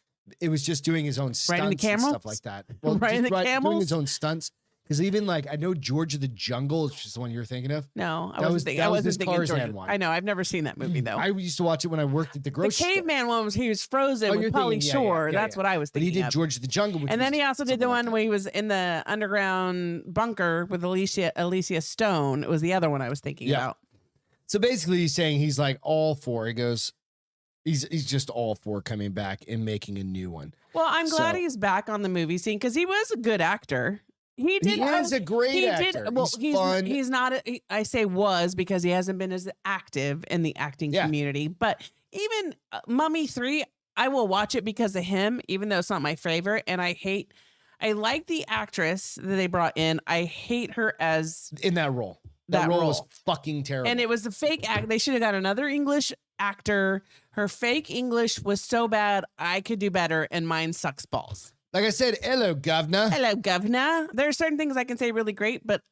It was just doing his own stunts Riding the and camels? stuff like that. Well, Riding just the doing camels? his own stunts. Because even like I know George of the Jungle is just the one you're thinking of. No, I That wasn't was- thinking. that I was wasn't this thinking Tarzan Georgia. one. I know. I've never seen that movie though. I used to watch it when I worked at the The grocery store. caveman one was he was frozen Oh, with you're Pauly thinking- yeah, Shore. yeah, That's yeah. what I was But he thinking. did of. George of the Jungle, which And then was he also did something the like one that. where he was in the underground bunker with Alicia Stone. It was the other one I was thinking Yeah. about. So basically, he's saying he's like all for. He goes, he's just all for coming back and making a new one. Well, I'm glad So- he's back on the movie scene because he was a good actor. He did. He is a great actor. Well, he's fun. He's not. I say was because he hasn't been as active in the acting Yeah. community. But even Mummy 3, I will watch it because of him, even though it's not my favorite. And I like the actress that they brought in. I hate her as in that role. That role was role. fucking terrible. And it was a fake act. They should have got another English actor. Her fake English was so bad. I could do better, and mine sucks balls. like I said, hello, governor. Hello, governor. There are certain things I can say really great, but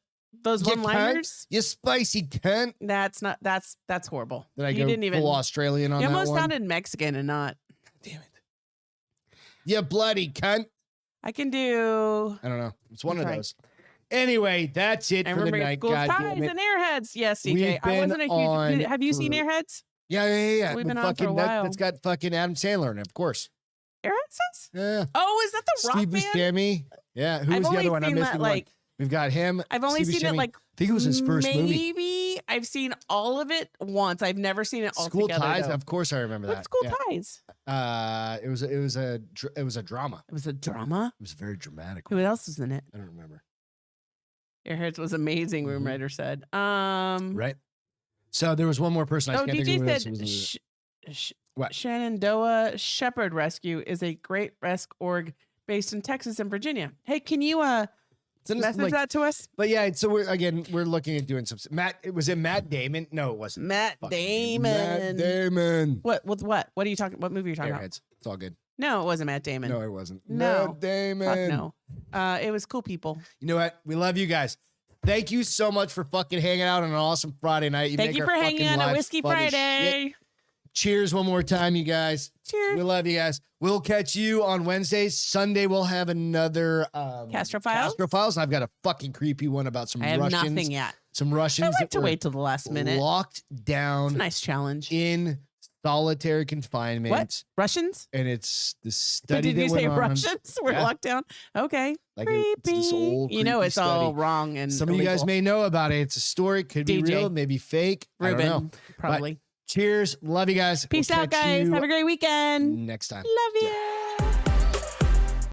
those You one-liners, You spicy cunt. that's horrible. Did I You go didn't even. full Australian on You that almost one? sounded Mexican and not. Damn it. You bloody cunt. I can do. I don't know. It's one I'm of trying. those. Anyway, that's it I for the remember night. School God Ties damn it. and Airheads. Yes, CJ. We've I wasn't a been on huge. Have you seen for- Airheads? Yeah. We've With been on for a while. That's got fucking Adam Sandler in it, of course. Airheads? Yeah. Oh, is that the rock Steve band? Buscemi. Yeah. Who I've was the only other one? I'm seen missing that one. like. We've got him. I've only Steve seen it Buscemi. like. I think it was his first movie. Maybe I've seen all of it once. I've never seen it all School together. Ties. though. Of course, I remember What's that. School Yeah. Ties? It was a drama. It was a drama. It was very dramatic. Who else was in it? I don't remember. Airheads was amazing. Room Mhm. writer said. Right. So there was one more person. I Oh, can't think DJ of who else said was in it. What? Shenandoah Shepherd Rescue is a great rescue org based in Texas and Virginia. Hey, can you Send us, message like- that to us? But yeah, so we're looking at doing some was it Matt Damon? No, it wasn't. Matt Fuck. Damon. Matt Damon. What? With what? What are you talking? What movie are you talking about? Airheads. It's all good. No, it wasn't Matt Damon. No, it wasn't. No. Matt Damon. Fuck no. It was Cool People. You know what? We love you guys. Thank you so much for fucking hanging out on an awesome Friday night. Thank make you our for hanging fucking out at lives Whiskey fun as shit. Friday. Cheers one more time, you guys. Cheers. We love you guys. We'll catch you on Wednesdays. Sunday we'll have another Castro Files? Castro Files. I've got a fucking creepy one about some I have Russians. nothing yet. Some I Russians like that to were wait till the last minute. locked It's down a nice challenge. in solitary confinement. What? Russians? And it's the But study did that you went say on. Russians were Yeah. locked down? Okay. Like Creepy. it's this old You know creepy it's all study. wrong and Some of you guys illegal. may know about it. It's a story. Could be DJ. real, maybe fake. I don't know. Ruben, probably. Cheers. Love you guys. Peace We'll out, catch guys. you Have a great weekend. next time. Love you.